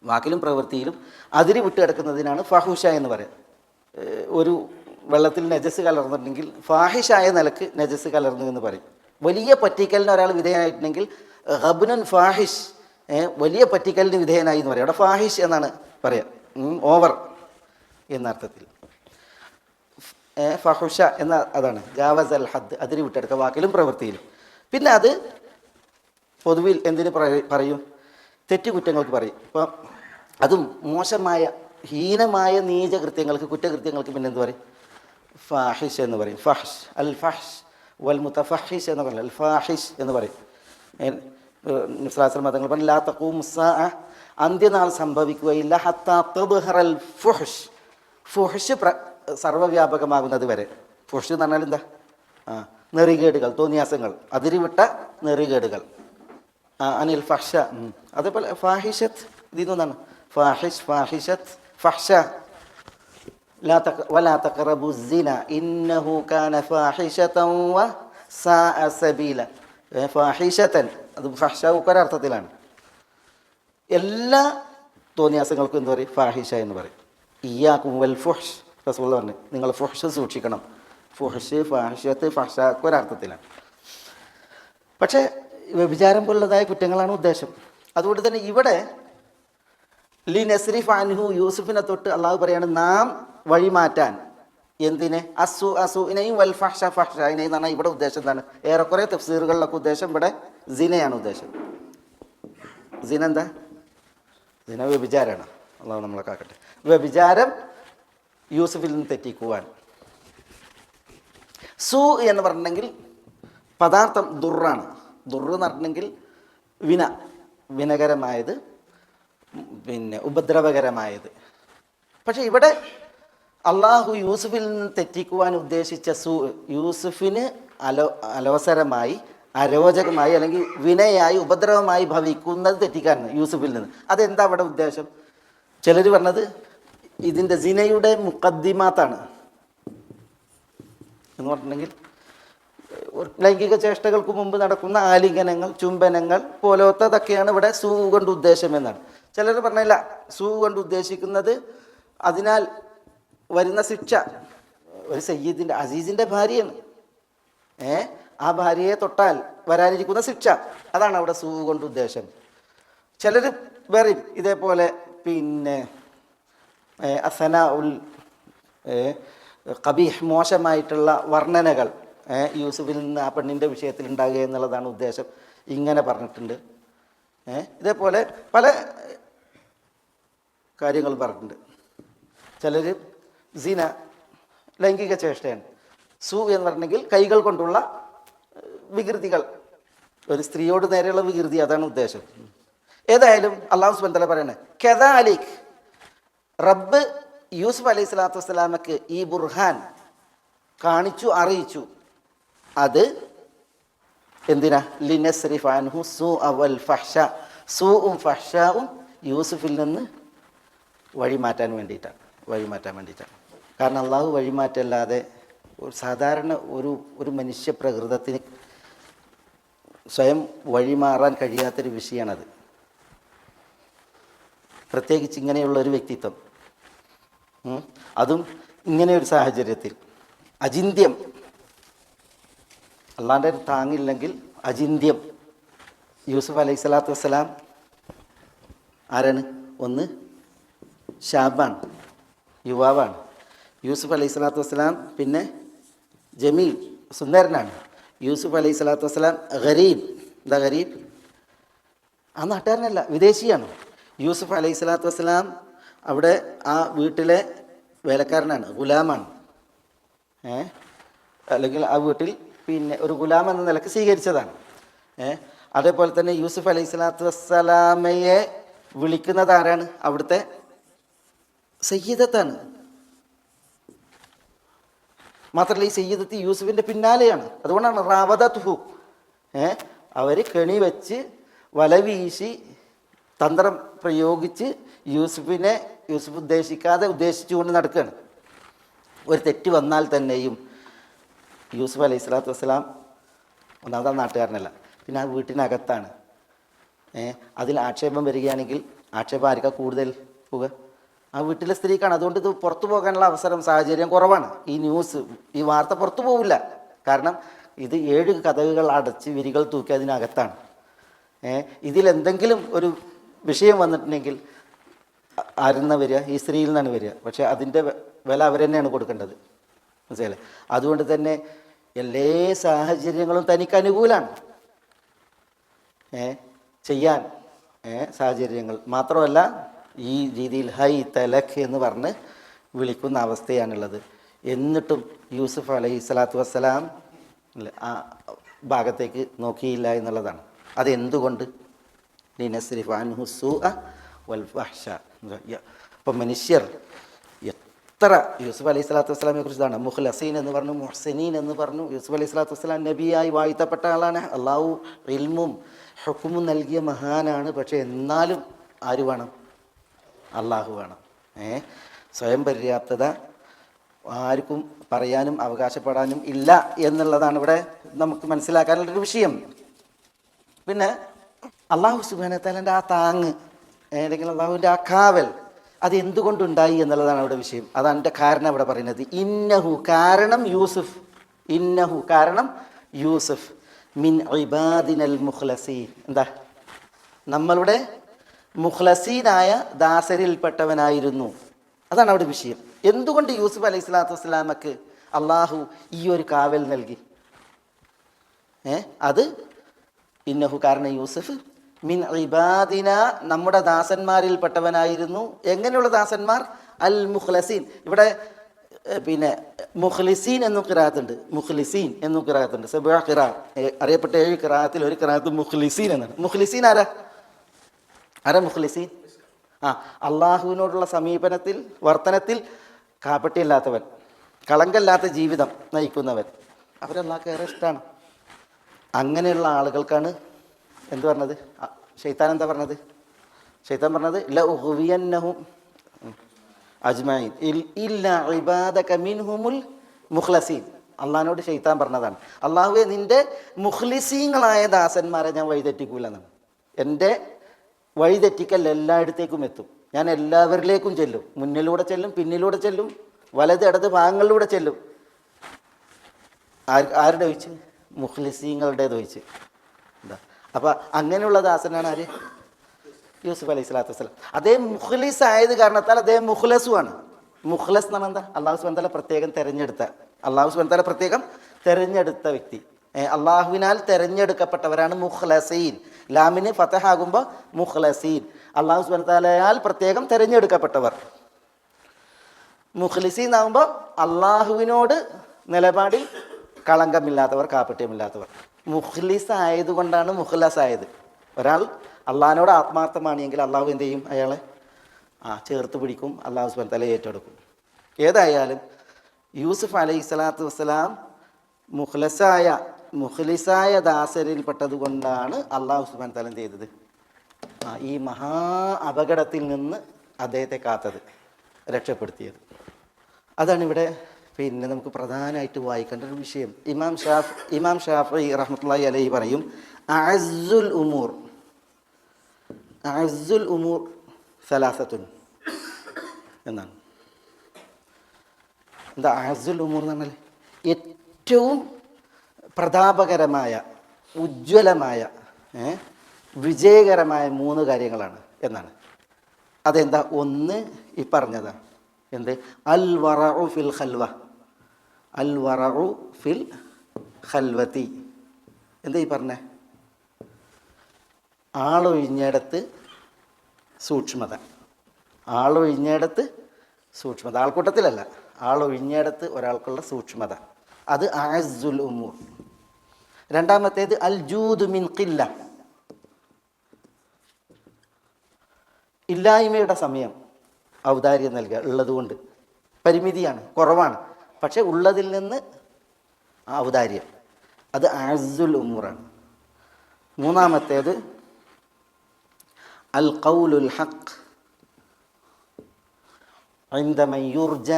വാക്കിലും പ്രവൃത്തിയിലും അതിര് വിട്ട് കിടക്കുന്നതിനാണ് ഫഹുഷ എന്ന് പറയാം. ഒരു വെള്ളത്തിൽ നജസ് കലർന്നിട്ടുണ്ടെങ്കിൽ ഫാഹിഷായ നിലക്ക് നജസ് കലർന്നു എന്ന് പറയും. വലിയ പറ്റിക്കലിന് ഒരാൾ വിധേയനായിട്ടുണ്ടെങ്കിൽ ഖബ്നുൻ ഫാഹിഷ്, വലിയ പറ്റിക്കലിന് വിധേയനായി എന്ന് പറയും. അവിടെ ഫാഹിഷ് എന്നാണ് പറയാം, ഓവർ എന്നർത്ഥത്തിൽ. ഫഹുഷ എന്ന അതാണ് ജാവസൽ ഹദ്, അതിര് വിട്ടെടുക്കുക വാക്കിലും പ്രവൃത്തിയിലും. പിന്നെ അത് പൊതുവിൽ എന്തിന് പറയും? തെറ്റുകുറ്റങ്ങൾക്ക് പറയും. ഇപ്പം അതും മോശമായ ഹീനമായ നീചകൃത്യങ്ങൾക്ക്, കുറ്റകൃത്യങ്ങൾക്ക് പിന്നെ എന്ത് പറയും? ഫാഹിഷ് എന്ന് പറയും. ഫഹ്ഷ്, അൽ ഫഹ്ഷ് വൽ മുതഫഹിഷ് എന്ന് പറഞ്ഞാൽ അൽ ഫാഹിഷ് എന്ന് പറയും. നബി മതങ്ങൾ പറഞ്ഞു, ലാ തഖൂമു സ്സാഅ, അന്ത്യനാൾ സംഭവിക്കുകയില്ല, ഹത്താ തദ്ഹറൽ ഫുഹ്ഷ്, ഫുഹ്ഷ് സർവ്വവ്യാപകമാകുന്നത് വരെ. ഫുഹ്ഷ് എന്ന് പറഞ്ഞാൽ എന്താ? നെറികേടുകൾ, തോന്നിയാസങ്ങൾ, അതിരുവിട്ട നെറികേടുകൾ. അനിൽ ഫഹ്ഷ, അതേപോലെ ഫാഹിഷത്ത്, ഇതിന്നാണ് ഫാഹിഷ്, ഫാഹിഷത്ത്, ഫഹ്ഷ. വലാ തഖറബു സിന ഇന്നഹു കാന ഫാഹിഷതൻ വസാഅ സബീല. ഫാഹിഷതൻ അത് ഫഹ്ഷ ഒരർത്ഥത്തിലാണ്. എല്ലാ തോന്നിയാസങ്ങൾക്കും എന്ത് പറയും? ഫാഹിഷ എന്ന് പറയും. ഇയ്യാകും വൽ ഫുഹ്ഷ്, റസൂൽ പറഞ്ഞു, നിങ്ങൾ ഫുഹ്ഷ് സൂക്ഷിക്കണം. ഫുഹ്ഷ്, ഫാഹിഷത്ത്, ഫഹ്ഷ ഒരർത്ഥത്തിലാണ്. പക്ഷേ വ്യഭിചാരം പോലുള്ളതായ കുറ്റങ്ങളാണ് ഉദ്ദേശം. അതുകൊണ്ട് തന്നെ ഇവിടെ ലിനസ്രിഫ അൻഹു, യൂസുഫിനെ തൊട്ട് അള്ളാഹു പറയാണ് നാം വഴിമാറ്റാൻ. എന്തിനെ? അസുഇനെയും വൽ ഫഹ്ഷ, ഫഹ്ഷയിനെയും എന്നാണ് ഇവിടെ ഉദ്ദേശം. എന്താണ്? ഏറെക്കുറെ തഫ്സീറുകളിലൊക്കെ ഉദ്ദേശം ഇവിടെ സിനയാണ് ഉദ്ദേശം. സിന എന്താ? സിന വ്യഭിചാരമാണ്. അള്ളാഹു നമ്മളെ കാക്കട്ടെ. വ്യഭിചാരം യൂസുഫിൽ നിന്ന് തെറ്റിക്കുവാൻ. സു എന്ന് പറഞ്ഞിട്ടുണ്ടെങ്കിൽ പദാർത്ഥം ദുർറാണ്. ദുർറ് എന്ന് പറഞ്ഞിട്ടുണ്ടെങ്കിൽ വിനകരമായത്, പിന്നെ ഉപദ്രവകരമായത്. പക്ഷെ ഇവിടെ അള്ളാഹു യൂസുഫിൽ നിന്ന് തെറ്റിക്കുവാൻ ഉദ്ദേശിച്ച യൂസുഫിന് അലോസരമായി, അരോചകമായി, അല്ലെങ്കിൽ വിനയായി, ഉപദ്രവമായി ഭവിക്കുന്നത് തെറ്റിക്കാനാണ് യൂസുഫിൽ നിന്ന്. അതെന്താ അവിടെ ഉദ്ദേശം? ചിലർ പറഞ്ഞത് ഇതിൻ്റെ സിനയുടെ മുഖദ്ദിമാത്താണ് എന്ന് പറഞ്ഞിട്ടുണ്ടെങ്കിൽ ലൈംഗിക ചേഷ്ടകൾക്ക് മുമ്പ് നടക്കുന്ന ആലിംഗനങ്ങൾ, ചുംബനങ്ങൾ പോലത്തൊക്കെയാണ് ഇവിടെ സൂ കൊണ്ട് ഉദ്ദേശം എന്നാണ്. ചിലർ പറഞ്ഞില്ല, സൂ കൊണ്ട് ഉദ്ദേശിക്കുന്നത് അതിനാൽ വരുന്ന ശിക്ഷ. ഒരു സയ്യിദിൻ്റെ, അസീസിൻ്റെ ഭാര്യയാണ്, ആ ഭാര്യയെ തൊട്ടാൽ വരാനിരിക്കുന്ന ശിക്ഷ, അതാണ് അവിടെ സൂ കൊണ്ട് ഉദ്ദേശം. ചിലർ പറയും ഇതേപോലെ പിന്നെ അസന ഉൽ ഖബീഹ്, മോശമായിട്ടുള്ള വർണ്ണനകൾ, യൂസുഫിൽ നിന്ന് ആ പെണ്ണിൻ്റെ വിഷയത്തിൽ ഉണ്ടാകുക എന്നുള്ളതാണ് ഉദ്ദേശം. ഇങ്ങനെ പറഞ്ഞിട്ടുണ്ട്. ഇതേപോലെ പല കാര്യങ്ങൾ പറഞ്ഞിട്ടുണ്ട്. ചിലർ സിന ലൈംഗിക ചേഷ്ടയാണ്. സു എന്ന് പറഞ്ഞെങ്കിൽ കൈകൾ കൊണ്ടുള്ള വികൃതികൾ, ഒരു സ്ത്രീയോട് നേരെയുള്ള വികൃതി, അതാണ് ഉദ്ദേശം. ഏതായാലും അള്ളാഹു സുബ്ഹാനഹു വ തആല പറയണേ, കദാലിക് റബ്ബ് യൂസുഫ് അലൈഹി സ്വലാത്തു വസ്സലാമക്ക് ഈ ബുർഹാൻ കാണിച്ചു, അറിയിച്ചു. അത് എന്തിനാ? ലിനസ്രിഫ് അൻഹു സൂഅ വൽ ഫഹ്ശ, സൂഉം ഫഹ്ശാഉം യൂസുഫിൽ നിന്ന് വഴിമാറ്റാൻ വേണ്ടിയിട്ടാണ്. കാരണം അള്ളാഹു വഴിമാറ്റല്ലാതെ സാധാരണ ഒരു മനുഷ്യ പ്രകൃതത്തിന് സ്വയം വഴിമാറാൻ കഴിയാത്തൊരു വിഷയമാണത്. പ്രത്യേകിച്ച് ഇങ്ങനെയുള്ളൊരു വ്യക്തിത്വം, അതും ഇങ്ങനെയൊരു സാഹചര്യത്തിൽ. അചിന്ത്യം, അള്ളാൻ്റെ താങ്ങില്ലെങ്കിൽ അചിന്ത്യം. യൂസുഫ് അലൈഹി സ്വലാത്തു വസ്സലാം ആരാണ്? ഒന്ന് ഷാബാണ്, യുവാവാണ്. യൂസുഫ് അലൈഹി സ്വലാത്തു വസ്സലാം പിന്നെ ജമീൽ, സുന്ദരനാണ്. യൂസുഫ് അലൈഹി സ്വലാത്തു വസ്സലാം ഗരീബ്. എന്താ ഗരീബ്? ആ നാട്ടുകാരനല്ല, വിദേശിയാണ്. യൂസുഫ് അലൈഹി സ്വലാത്തു വസ്സലാം അവിടെ ആ വീട്ടിലെ വേലക്കാരനാണ്, ഗുലാമാണ്. അല്ലെങ്കിൽ ആ വീട്ടിൽ പിന്നെ ഒരു ഗുലാം എന്ന നിലക്ക് സ്വീകരിച്ചതാണ്. അതേപോലെ തന്നെ യൂസുഫ് അലൈഹി സ്വലാത്തു വസ്സലാമയെ വിളിക്കുന്നത് ആരാണ്? അവിടുത്തെ സയ്യിദത്താണ്. മാത്രമല്ല ഈ സയ്യിദത്ത് യൂസുഫിൻ്റെ പിന്നാലെയാണ്. അതുകൊണ്ടാണ് റാവദത്തുഹു, അവർ കെണി വെച്ച് വല വീശി തന്ത്രം പ്രയോഗിച്ച് യൂസുഫ് ഉദ്ദേശിച്ചുകൊണ്ട് നടക്കുകയാണ്. ഒരു തെറ്റ് വന്നാൽ തന്നെയും യൂസുഫ് അലൈഹി സ്വലാത്തു വസ്സലാം ഒന്നാമതാ നാട്ടുകാരനല്ല, പിന്നെ ആ വീട്ടിനകത്താണ്. അതിൽ ആക്ഷേപം വരികയാണെങ്കിൽ ആക്ഷേപം ആർക്കാ കൂടുതൽ പോവുക? ആ വീട്ടിലെ സ്ത്രീക്കാണ്. അതുകൊണ്ട് ഇത് പുറത്തു പോകാനുള്ള സാഹചര്യം കുറവാണ്. ഈ വാർത്ത പുറത്തു പോവില്ല. കാരണം ഇത് 7 കതകുകൾ അടച്ച് വിരികൾ തൂക്കി അതിനകത്താണ്. ഇതിലെന്തെങ്കിലും ഒരു വിഷയം വന്നിട്ടുണ്ടെങ്കിൽ ആരെന്നാ വരിക? ഈ സ്ത്രീയിൽ നിന്നാണ് വരിക. പക്ഷേ അതിൻ്റെ വില അവർ തന്നെയാണ് കൊടുക്കേണ്ടത്. മനസ്സിലായില്ലേ? അതുകൊണ്ട് തന്നെ എല്ലാ സാഹചര്യങ്ങളും തനിക്ക് അനുകൂലമാണ് ചെയ്യാൻ സാഹചര്യങ്ങൾ. മാത്രമല്ല ഈ രീതിയിൽ ഹൈ തലഖ് എന്ന് പറഞ്ഞ് വിളിക്കുന്ന അവസ്ഥയാണുള്ളത്. എന്നിട്ടും യൂസുഫ് അലൈഹി സ്വലാത്തു വസ്സലാം ആ ഭാഗത്തേക്ക് നോക്കിയില്ല എന്നുള്ളതാണ്. അതെന്തുകൊണ്ട്? ലിനസ്രിഫ് അൻഹു സൂഅ വൽ ഫഹ്ശ. അപ്പം മനുഷ്യർ എത്ര യൂസുഫ് അലൈഹി സ്വലാത്തു വസ്സലാമിനെ കുറിച്ചതാണ്. മുഖ്ലസീൻ എന്ന് പറഞ്ഞു, മുഹ്സിനീൻ എന്ന് പറഞ്ഞു. യൂസുഫ് അലൈഹി സ്വലാത്തു വസ്സലാം നബിയായി വാഴ്ത്തപ്പെട്ട ആളാണ്. അള്ളാഹു ഇൽമും ഹുക്മും നൽകിയ മഹാനാണ്. പക്ഷേ എന്നാലും ആര് വേണം? അള്ളാഹു വേണം. സ്വയം പര്യാപ്തത ആർക്കും പറയാനും അവകാശപ്പെടാനും ഇല്ല എന്നുള്ളതാണ് ഇവിടെ നമുക്ക് മനസ്സിലാക്കാനുള്ളൊരു വിഷയം. പിന്നെ അള്ളാഹു സുബ്ഹാനഹു വ തആലയുടെ ആ താങ്ങ്, അല്ലെങ്കിൽ അള്ളാഹുവിൻ്റെ ആ കാവൽ, അത് എന്തുകൊണ്ടുണ്ടായി എന്നുള്ളതാണ് അവിടെ വിഷയം. അതാണ് എൻ്റെ കാരണം ഇവിടെ പറയുന്നത്. ഇന്നഹു കാരണം യൂസുഫ് മിൻ ഇബാദിനൽ മുഖ്ലസീൻ. എന്താ? നമ്മളുടെ മുഖ്ലസീനായ ദാസരിൽപ്പെട്ടവനായിരുന്നു. അതാണ് അവിടെ വിഷയം. എന്തുകൊണ്ട് യൂസുഫ് അലൈഹി സ്വലാത്തു വസ്സലാമക്ക് അള്ളാഹു ഈ ഒരു കാവൽ നൽകി? അത് ഇന്നഹു കാരണം യൂസുഫ് മിൻ ഇബാദിന, നമ്മുടെ ദാസന്മാരിൽപ്പെട്ടവനായിരുന്നു. എങ്ങനെയുള്ള ദാസന്മാർ? അൽ മുഖ്ലസീൻ. ഇവിടെ പിന്നെ മുഖ്ലിസീൻ എന്നും ഖിറാഅത്തുണ്ട്, മുഖ്ലിസീൻ എന്നും ഖിറാഅത്തുണ്ട്. സബഅ ഖിറാഅത്ത്, അറിയപ്പെട്ട 7 ഖിറാഅത്തിൽ ഒരു ഖിറാഅത്ത് മുഖ്ലിസീൻ എന്നാണ്. മുഖ്ലിസീൻ ആരാ മുഖ്ലിസീൻ? അള്ളാഹുവിനോടുള്ള സമീപനത്തിൽ, വർത്തനത്തിൽ കാപട്യമില്ലാത്തവൻ, കളങ്കല്ലാത്ത ജീവിതം നയിക്കുന്നവൻ. അവരല്ലാഹ്ക്ക് ഏറെ ഇഷ്ടമാണ്. അങ്ങനെയുള്ള ആളുകൾക്കാണ് എന്ത് പറഞ്ഞത്? ശൈത്താൻ എന്താ പറഞ്ഞത്? ശൈത്താൻ പറഞ്ഞത് ലഉഗ്വിയന്നഹും അജ്മഈൻ ഇല്ലാ ഇബാദക മിൻഹുമുൽ മുഖ്ലസീൻ. അള്ളാഹിനോട് ശൈത്താൻ പറഞ്ഞതാണ്, അള്ളാഹുവേ നിൻ്റെ മുഖ്ലിസീങ്ങളായ ദാസന്മാരെ ഞാൻ വഴിതെറ്റിക്കൂലെന്നാണ്. എൻ്റെ വഴിതെറ്റിക്കൽ എല്ലായിടത്തേക്കും എത്തും. ഞാൻ എല്ലാവരിലേക്കും ചെല്ലും. മുന്നിലൂടെ ചെല്ലും, പിന്നിലൂടെ ചെല്ലും, വലത് ഇടത് ഭാഗങ്ങളിലൂടെ ചെല്ലും. ആരുടെ ഒഴിച്ച്? മുഖ്ലിസീങ്ങളുടേത് ഒഴിച്ച്. എന്താ? അപ്പം അങ്ങനെയുള്ള ദാസനാണ് ആര്? യൂസുഫ് അലൈഹി സ്വലാത്തു വസ്സലാം. അദ്ദേഹം മുഖ്ലിസ് ആയത് കാരണത്താൽ അദ്ദേഹം മുഖ്ലസുമാണ്. മുഖ്ലസ് എന്ന് പറഞ്ഞാൽ എന്താ? അള്ളാഹു സുബ്ഹാനഹു വ തആല പ്രത്യേകം തിരഞ്ഞെടുത്ത തെരഞ്ഞെടുത്ത വ്യക്തി, അള്ളാഹുവിനാൽ തെരഞ്ഞെടുക്കപ്പെട്ടവരാണ് മുഖ്ലസീൻ. ലാമിന് ഫതഹാകുമ്പോൾ മുഖ്ലസീൻ, അള്ളാഹു സുബ്ഹാനഹു വ തആലയാൽ പ്രത്യേകം തെരഞ്ഞെടുക്കപ്പെട്ടവർ. മുഖ്ലിസീൻ ആകുമ്പോൾ അള്ളാഹുവിനോട് നിലപാടിൽ കളങ്കമില്ലാത്തവർ, കാപട്യമില്ലാത്തവർ. മുഖ്ലിസ് ആയതുകൊണ്ടാണ് മുഖ്ലസ് ആയത്. ഒരാൾ അള്ളാഹിനോട് ആത്മാർത്ഥമാണെങ്കിൽ അള്ളാഹു എന്ത് ചെയ്യും? അയാളെ ചേർത്ത് പിടിക്കും, അള്ളാഹു സുബ്ഹാനഹു വ തആല ഏറ്റെടുക്കും. ഏതായാലും യൂസുഫ് അലൈഹി സ്വലാത്തു വസ്സലാം മുഖ്ലിസായ ദാസരിൽപ്പെട്ടത് കൊണ്ടാണ് അള്ളാഹു സുബ്ഹാനഹു വ തആല എന്ത് ചെയ്തത്? ഈ മഹാ അപകടത്തിൽ നിന്ന് അദ്ദേഹത്തെ കാത്തത്, രക്ഷപ്പെടുത്തിയത്. അതാണ് ഇവിടെ പിന്നെ നമുക്ക് പ്രധാനമായിട്ട് വായിക്കേണ്ട ഒരു വിഷയം. ഇമാം ഷാഫി റഹ്മത്തുള്ളാഹി അലൈഹി പറയും, അഅസ്സുൽ ഉമൂർ സലാസത്തുൻ എന്നാണ്. എന്താ അഅസ്സുൽ ഉമൂർ എന്ന് പറഞ്ഞാൽ? ഏറ്റവും പ്രതാപകരമായ, ഉജ്ജ്വലമായ, വിജയകരമായ 3 കാര്യങ്ങളാണ് എന്നാണ്. അതെന്താ? ഒന്ന് ഈ പറഞ്ഞതാണ്. എന്ത്? അൽ വറഉ ഫിൽ ഖൽവ, അൽ വറഉ ഫിൽ ഖൽവതി. എന്താ ഈ പറഞ്ഞേ? ആളൊഴിഞ്ഞിടത്ത് സൂക്ഷ്മത. ആളൊഴിഞ്ഞിടത്ത് സൂക്ഷ്മത, ആൾക്കൂട്ടത്തിലല്ല, ആളൊഴിഞ്ഞിടത്ത് ഒരാൾക്കുള്ള സൂക്ഷ്മത. അത് അഅസ്സുൽ ഉമൂർ. രണ്ടാമത്തേത് അൽ ജൂദു മിൻ ഖില്ല, ഇല്ലായ്മയുടെ സമയം ഔദാര്യം നൽകുക. ഉള്ളതുകൊണ്ട്, പരിമിതിയാണ്, കുറവാണ്, പക്ഷെ ഉള്ളതിൽ നിന്ന് ഔദാര്യം, അത് അഅസ്സുൽ ഉമൂറാണ്. മൂന്നാമത്തേത് അൽ ഖൗലുൽ ഹഖ് ഇൻദമൻ യുർജ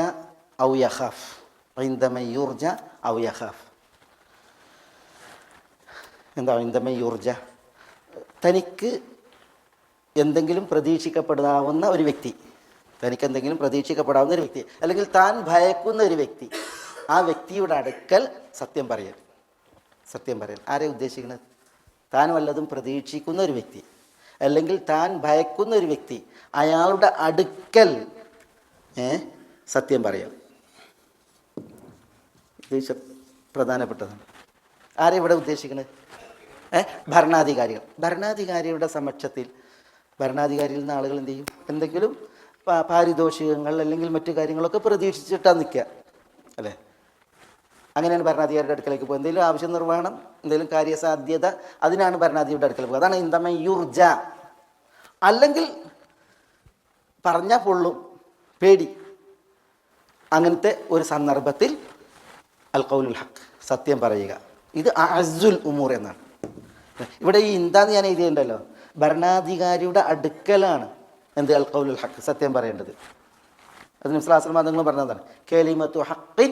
ഔ യഖാഫ്, ഇൻദമൻ യുർജ ഔ യഖാഫ്. എന്താ ഇൻദമൻ യുർജ? തനിക്ക് എന്തെങ്കിലും പ്രതീക്ഷിക്കപ്പെടാവുന്ന ഒരു വ്യക്തി, തനിക്കെന്തെങ്കിലും പ്രതീക്ഷിക്കപ്പെടാവുന്ന ഒരു വ്യക്തി, അല്ലെങ്കിൽ താൻ ഭയക്കുന്ന ഒരു വ്യക്തി, ആ വ്യക്തിയുടെ അടുക്കൽ സത്യം പറയൽ. സത്യം പറയൽ ആരെ ഉദ്ദേശിക്കുന്നത്? താൻ വല്ലതും പ്രതീക്ഷിക്കുന്ന ഒരു വ്യക്തി, അല്ലെങ്കിൽ താൻ ഭയക്കുന്ന ഒരു വ്യക്തി, അയാളുടെ അടുക്കൽ സത്യം പറയൽ. ഇത് പ്രധാനപ്പെട്ടതാണ്. ആരെ ഇവിടെ ഉദ്ദേശിക്കുന്നത്? ഭരണാധികാരികൾ. ഭരണാധികാരിയുടെ സമക്ഷത്തിൽ ഭരണാധികാരിയിൽ നിന്ന് ആളുകൾ എന്ത് ചെയ്യും? എന്തെങ്കിലും പാരിതോഷികങ്ങൾ അല്ലെങ്കിൽ മറ്റു കാര്യങ്ങളൊക്കെ പ്രതീക്ഷിച്ചിട്ടാണ് നിൽക്കുക, അല്ലേ? അങ്ങനെയാണ് ഭരണാധികാരിയുടെ അടുക്കലേക്ക് പോകുക. എന്തെങ്കിലും ആവശ്യ നിർവഹണം, എന്തെങ്കിലും കാര്യസാധ്യത, അതിനാണ് ഭരണാധികാരിയുടെ അടുക്കൽ പോകുക. അതാണ് ഇൻദമൻ യുർജ. അല്ലെങ്കിൽ പറഞ്ഞാൽ പൊള്ളും, പേടി. അങ്ങനത്തെ ഒരു സന്ദർഭത്തിൽ അൽ ഖൗലുൽ ഹഖ്, സത്യം പറയുക. ഇത് അഅസ്സുൽ ഉമൂർ എന്നാണ്. ഇവിടെ ഈ എന്താന്ന് ഞാൻ എഴുതിയിട്ടുണ്ടല്ലോ, ഭരണാധികാരിയുടെ അടുക്കലാണ് എന്ത്? അൽ ഖൗലുൽ ഹഖ്, സത്യം പറയേണ്ടത്. അത് നബി സ്വല്ലല്ലാഹു അലൈഹി വസല്ലം തങ്ങൾ പറഞ്ഞതാണ്, കലിമത്തു ഹഖ്ഖിൻ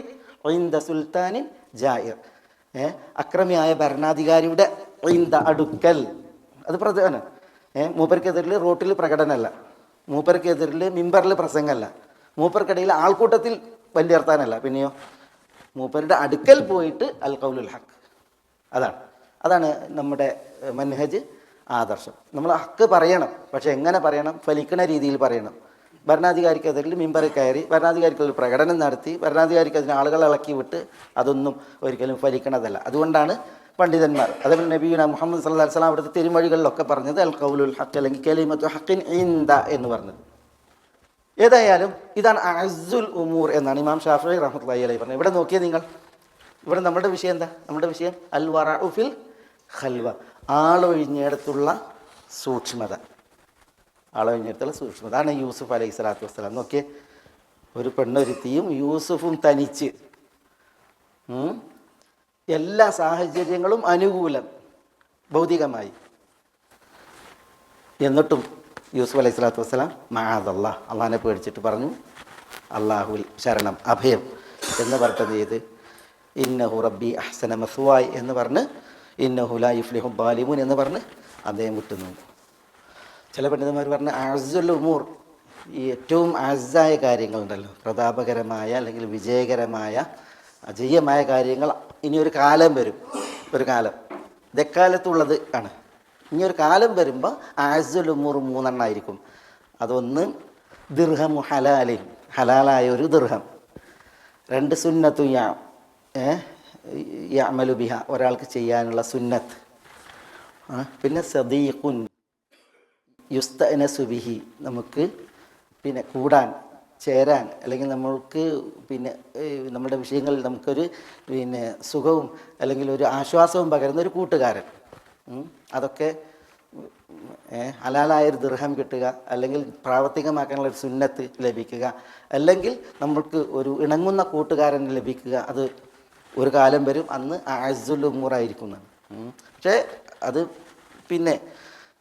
ഇൻദ സുൽത്താനിൻ ജായിർ. അക്രമിയായ ഭരണാധികാരിയുടെ അടുക്കൽ, അത് പ്രധാനം. മൂപ്പർക്കെതിരിൽ റോട്ടിൽ പ്രകടനമല്ല, മൂപ്പർക്കെതിരിൽ മിമ്പറിൽ പ്രസംഗമല്ല, മൂപ്പർക്കിടയിൽ ആൾക്കൂട്ടത്തിൽ വലിയർത്താനല്ല, പിന്നെയോ മൂപ്പരുടെ അടുക്കൽ പോയിട്ട് അൽ ഖൗലുൽ ഹഖ്. അതാണ് നമ്മുടെ മൻഹജ്, ആദർശം. നമ്മൾ ഹക്ക് പറയണം, പക്ഷെ എങ്ങനെ പറയണം? ഫലിക്കുന്ന രീതിയിൽ പറയണം. ഭരണാധികാരിക്കെതിരിൽ മിമ്പറിൽ കയറി ഭരണാധികാരിക്കൊരു പ്രകടനം നടത്തി ഭരണാധികാരിക്ക് അതിന് ആളുകളെ ഇളക്കി വിട്ട് അതൊന്നും ഒരിക്കലും ഫലിക്കണതല്ല. അതുകൊണ്ടാണ് പണ്ഡിതന്മാർ, അതേപോലെ നബിയുന മുഹമ്മദ് സല്ലല്ലാഹു അലൈഹി വസല്ലം അവിടുത്തെ തിരുമൊഴികളിലൊക്കെ പറഞ്ഞത് അൽ ഖൗലുൽ ഹഖ് അല്ലെങ്കിൽ കലിമത്തു ഹഖിൻ ഇൻദ എന്ന് പറഞ്ഞത്. ഏതായാലും ഇതാണ് അഅസ്സുൽ ഉമൂർ എന്നാണ് ഇമാം ഷാഫിഈ റഹ്മത്തുള്ളാഹി അലൈഹി പറഞ്ഞത്. ഇവിടെ നോക്കിയാൽ നിങ്ങൾ, ഇവിടെ നമ്മുടെ വിഷയം എന്താ? നമ്മുടെ വിഷയം അൽ വറഉ ഫിൽ ഖൽവ, ആളൊഴിഞ്ഞിടത്തുള്ള സൂക്ഷ്മത. ആളൊഴിഞ്ഞിടത്തുള്ള സൂക്ഷ്മത ആണ് യൂസുഫ് അലൈഹി സ്വലാത്തു വസ്സലാം. നോക്കിയേ, ഒരു പെണ്ണൊരുത്തിയും യൂസുഫും തനിച്ച്, എല്ലാ സാഹചര്യങ്ങളും അനുകൂലം ഭൗതികമായി, എന്നിട്ടും യൂസുഫ് അലൈഹി സ്വലാത്തു വസ്സലാം മഅദല്ലാ, അള്ളാഹിനെ പേടിച്ചിട്ട് പറഞ്ഞു അള്ളാഹുവിൽ ശരണം, അഭയം എന്ന് പറഞ്ഞത് ചെയ്ത് ഇന്നഹു റബ്ബി അഹ്സന മസ്വായ് എന്ന് പറഞ്ഞ് ഇന്നഹു ലാ യുഫ്ലിഹു ളാലിമൂൻ എന്ന് പറഞ്ഞ് അദ്ദേഹം വിട്ടുന്നു. ചില പണ്ഡിതന്മാർ പറഞ്ഞ അഅസ്സുൽ ഉമൂർ, ഈ ഏറ്റവും അഅസ്സായ കാര്യങ്ങളുണ്ടല്ലോ, പ്രതാപകരമായ അല്ലെങ്കിൽ വിജയകരമായ അജയ്യമായ കാര്യങ്ങൾ ഇനിയൊരു കാലം വരും. ഒരു കാലം ഇതെക്കാലത്തുള്ളത് ആണ്. ഇനിയൊരു കാലം വരുമ്പോൾ അഅസ്സുൽ ഉമൂർ 3 എണ്ണമായിരിക്കും. അതൊന്ന് ദിർഹമു ഹലാലിൻ, ഹലാലായ ഒരു ദിർഹം. 2 സുന്നത്തുയ, യഅമലു ബിഹ, ഒരാൾക്ക് ചെയ്യാനുള്ള സുന്നത്ത്. പിന്നെ സദീഖുൻ യുസ്തഅനസു ബിഹി, നമുക്ക് പിന്നെ കൂടാൻ, ചേരാൻ, അല്ലെങ്കിൽ നമ്മൾക്ക് പിന്നെ നമ്മുടെ വിഷയങ്ങളിൽ നമുക്കൊരു പിന്നെ സുഖവും അല്ലെങ്കിൽ ഒരു ആശ്വാസവും പകരുന്ന ഒരു കൂട്ടുകാരൻ. അതൊക്കെ ഹലാലായൊരു ദിർഹം കിട്ടുക, അല്ലെങ്കിൽ പ്രാവർത്തികമാക്കാനുള്ള ഒരു സുന്നത്ത് ലഭിക്കുക, അല്ലെങ്കിൽ നമ്മൾക്ക് ഒരു ഇണങ്ങുന്ന കൂട്ടുകാരൻ ലഭിക്കുക, അത് ഒരു കാലം വരും, അന്ന് അഅ്സുൽ ഉമൂറായിരിക്കുന്നതാണ്. പക്ഷേ അത് പിന്നെ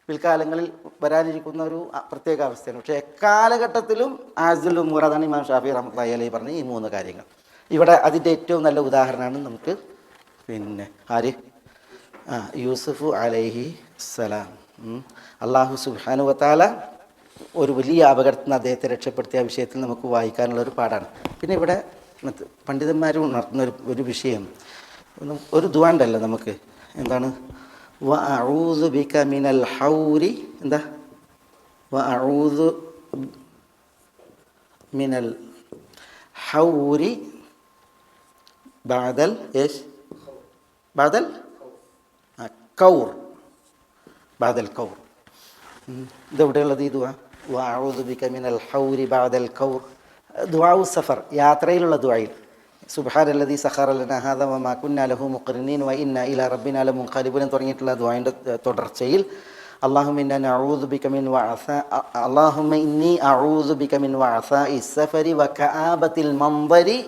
പിൽക്കാലങ്ങളിൽ വരാനിരിക്കുന്ന ഒരു പ്രത്യേക അവസ്ഥയാണ്. പക്ഷേ എക്കാലഘട്ടത്തിലും അഅ്സുൽ ഉമൂർ, അതാണ് ഇമാം ഷാഫി റഹ്മത്തുള്ളാഹി അലൈഹി പറഞ്ഞ ഈ 3 കാര്യങ്ങൾ. ഇവിടെ അതിൻ്റെ ഏറ്റവും നല്ല ഉദാഹരണമാണ് നമുക്ക് പിന്നെ ആര് യൂസുഫ് അലൈഹി സലാം. അള്ളാഹു സുബ്ഹാനഹു വ തആല ഒരു വലിയ അപകടത്തിൽ നിന്ന് അദ്ദേഹത്തെ രക്ഷപ്പെടുത്തിയ വിഷയത്തിൽ നമുക്ക് വായിക്കാനുള്ളൊരു പാഠമാണ്. പിന്നെ ഇവിടെ പണ്ഡിതന്മാരും ഉണർത്തുന്ന ഒരു വിഷയം, ഒരു ദുആ ഉണ്ടല്ലോ നമുക്ക്, എന്താണ്? വഅഊദു ബിക മിനൽ ഹൗരി, എന്താ? വഅഊദു മിനൽ ഹൗരി ബഅദൽ ബഅദൽ കൗർ, ബഅദൽ കൗർ. ഇതെവിടെയുള്ളത് ഈ ദുആ? വഅഊദു ബിക മിനൽ ഹൗരി ബഅദൽ കൗർ. ദുആഉ സഫർ, യാത്രയിലുള്ള ദുആയിൽ സുബ്ഹാനല്ലദീ സഖറ ലനാ ഹാദാ വമാ കുന്നാ ലഹു മുഖ്രിനീൻ വ ഇന്നാ ഇലാ റബ്ബിനാ ലമുൻഖലിബൂൻ തുടങ്ങിയിട്ടുള്ള ദുആയുടെ തുടർച്ചയിൽ അല്ലാഹുമ്മ ഇന്നി അഊദു ബിക മിൻ വഅസാഇ സഫരി വ കആബത്തിൽ മൻദരി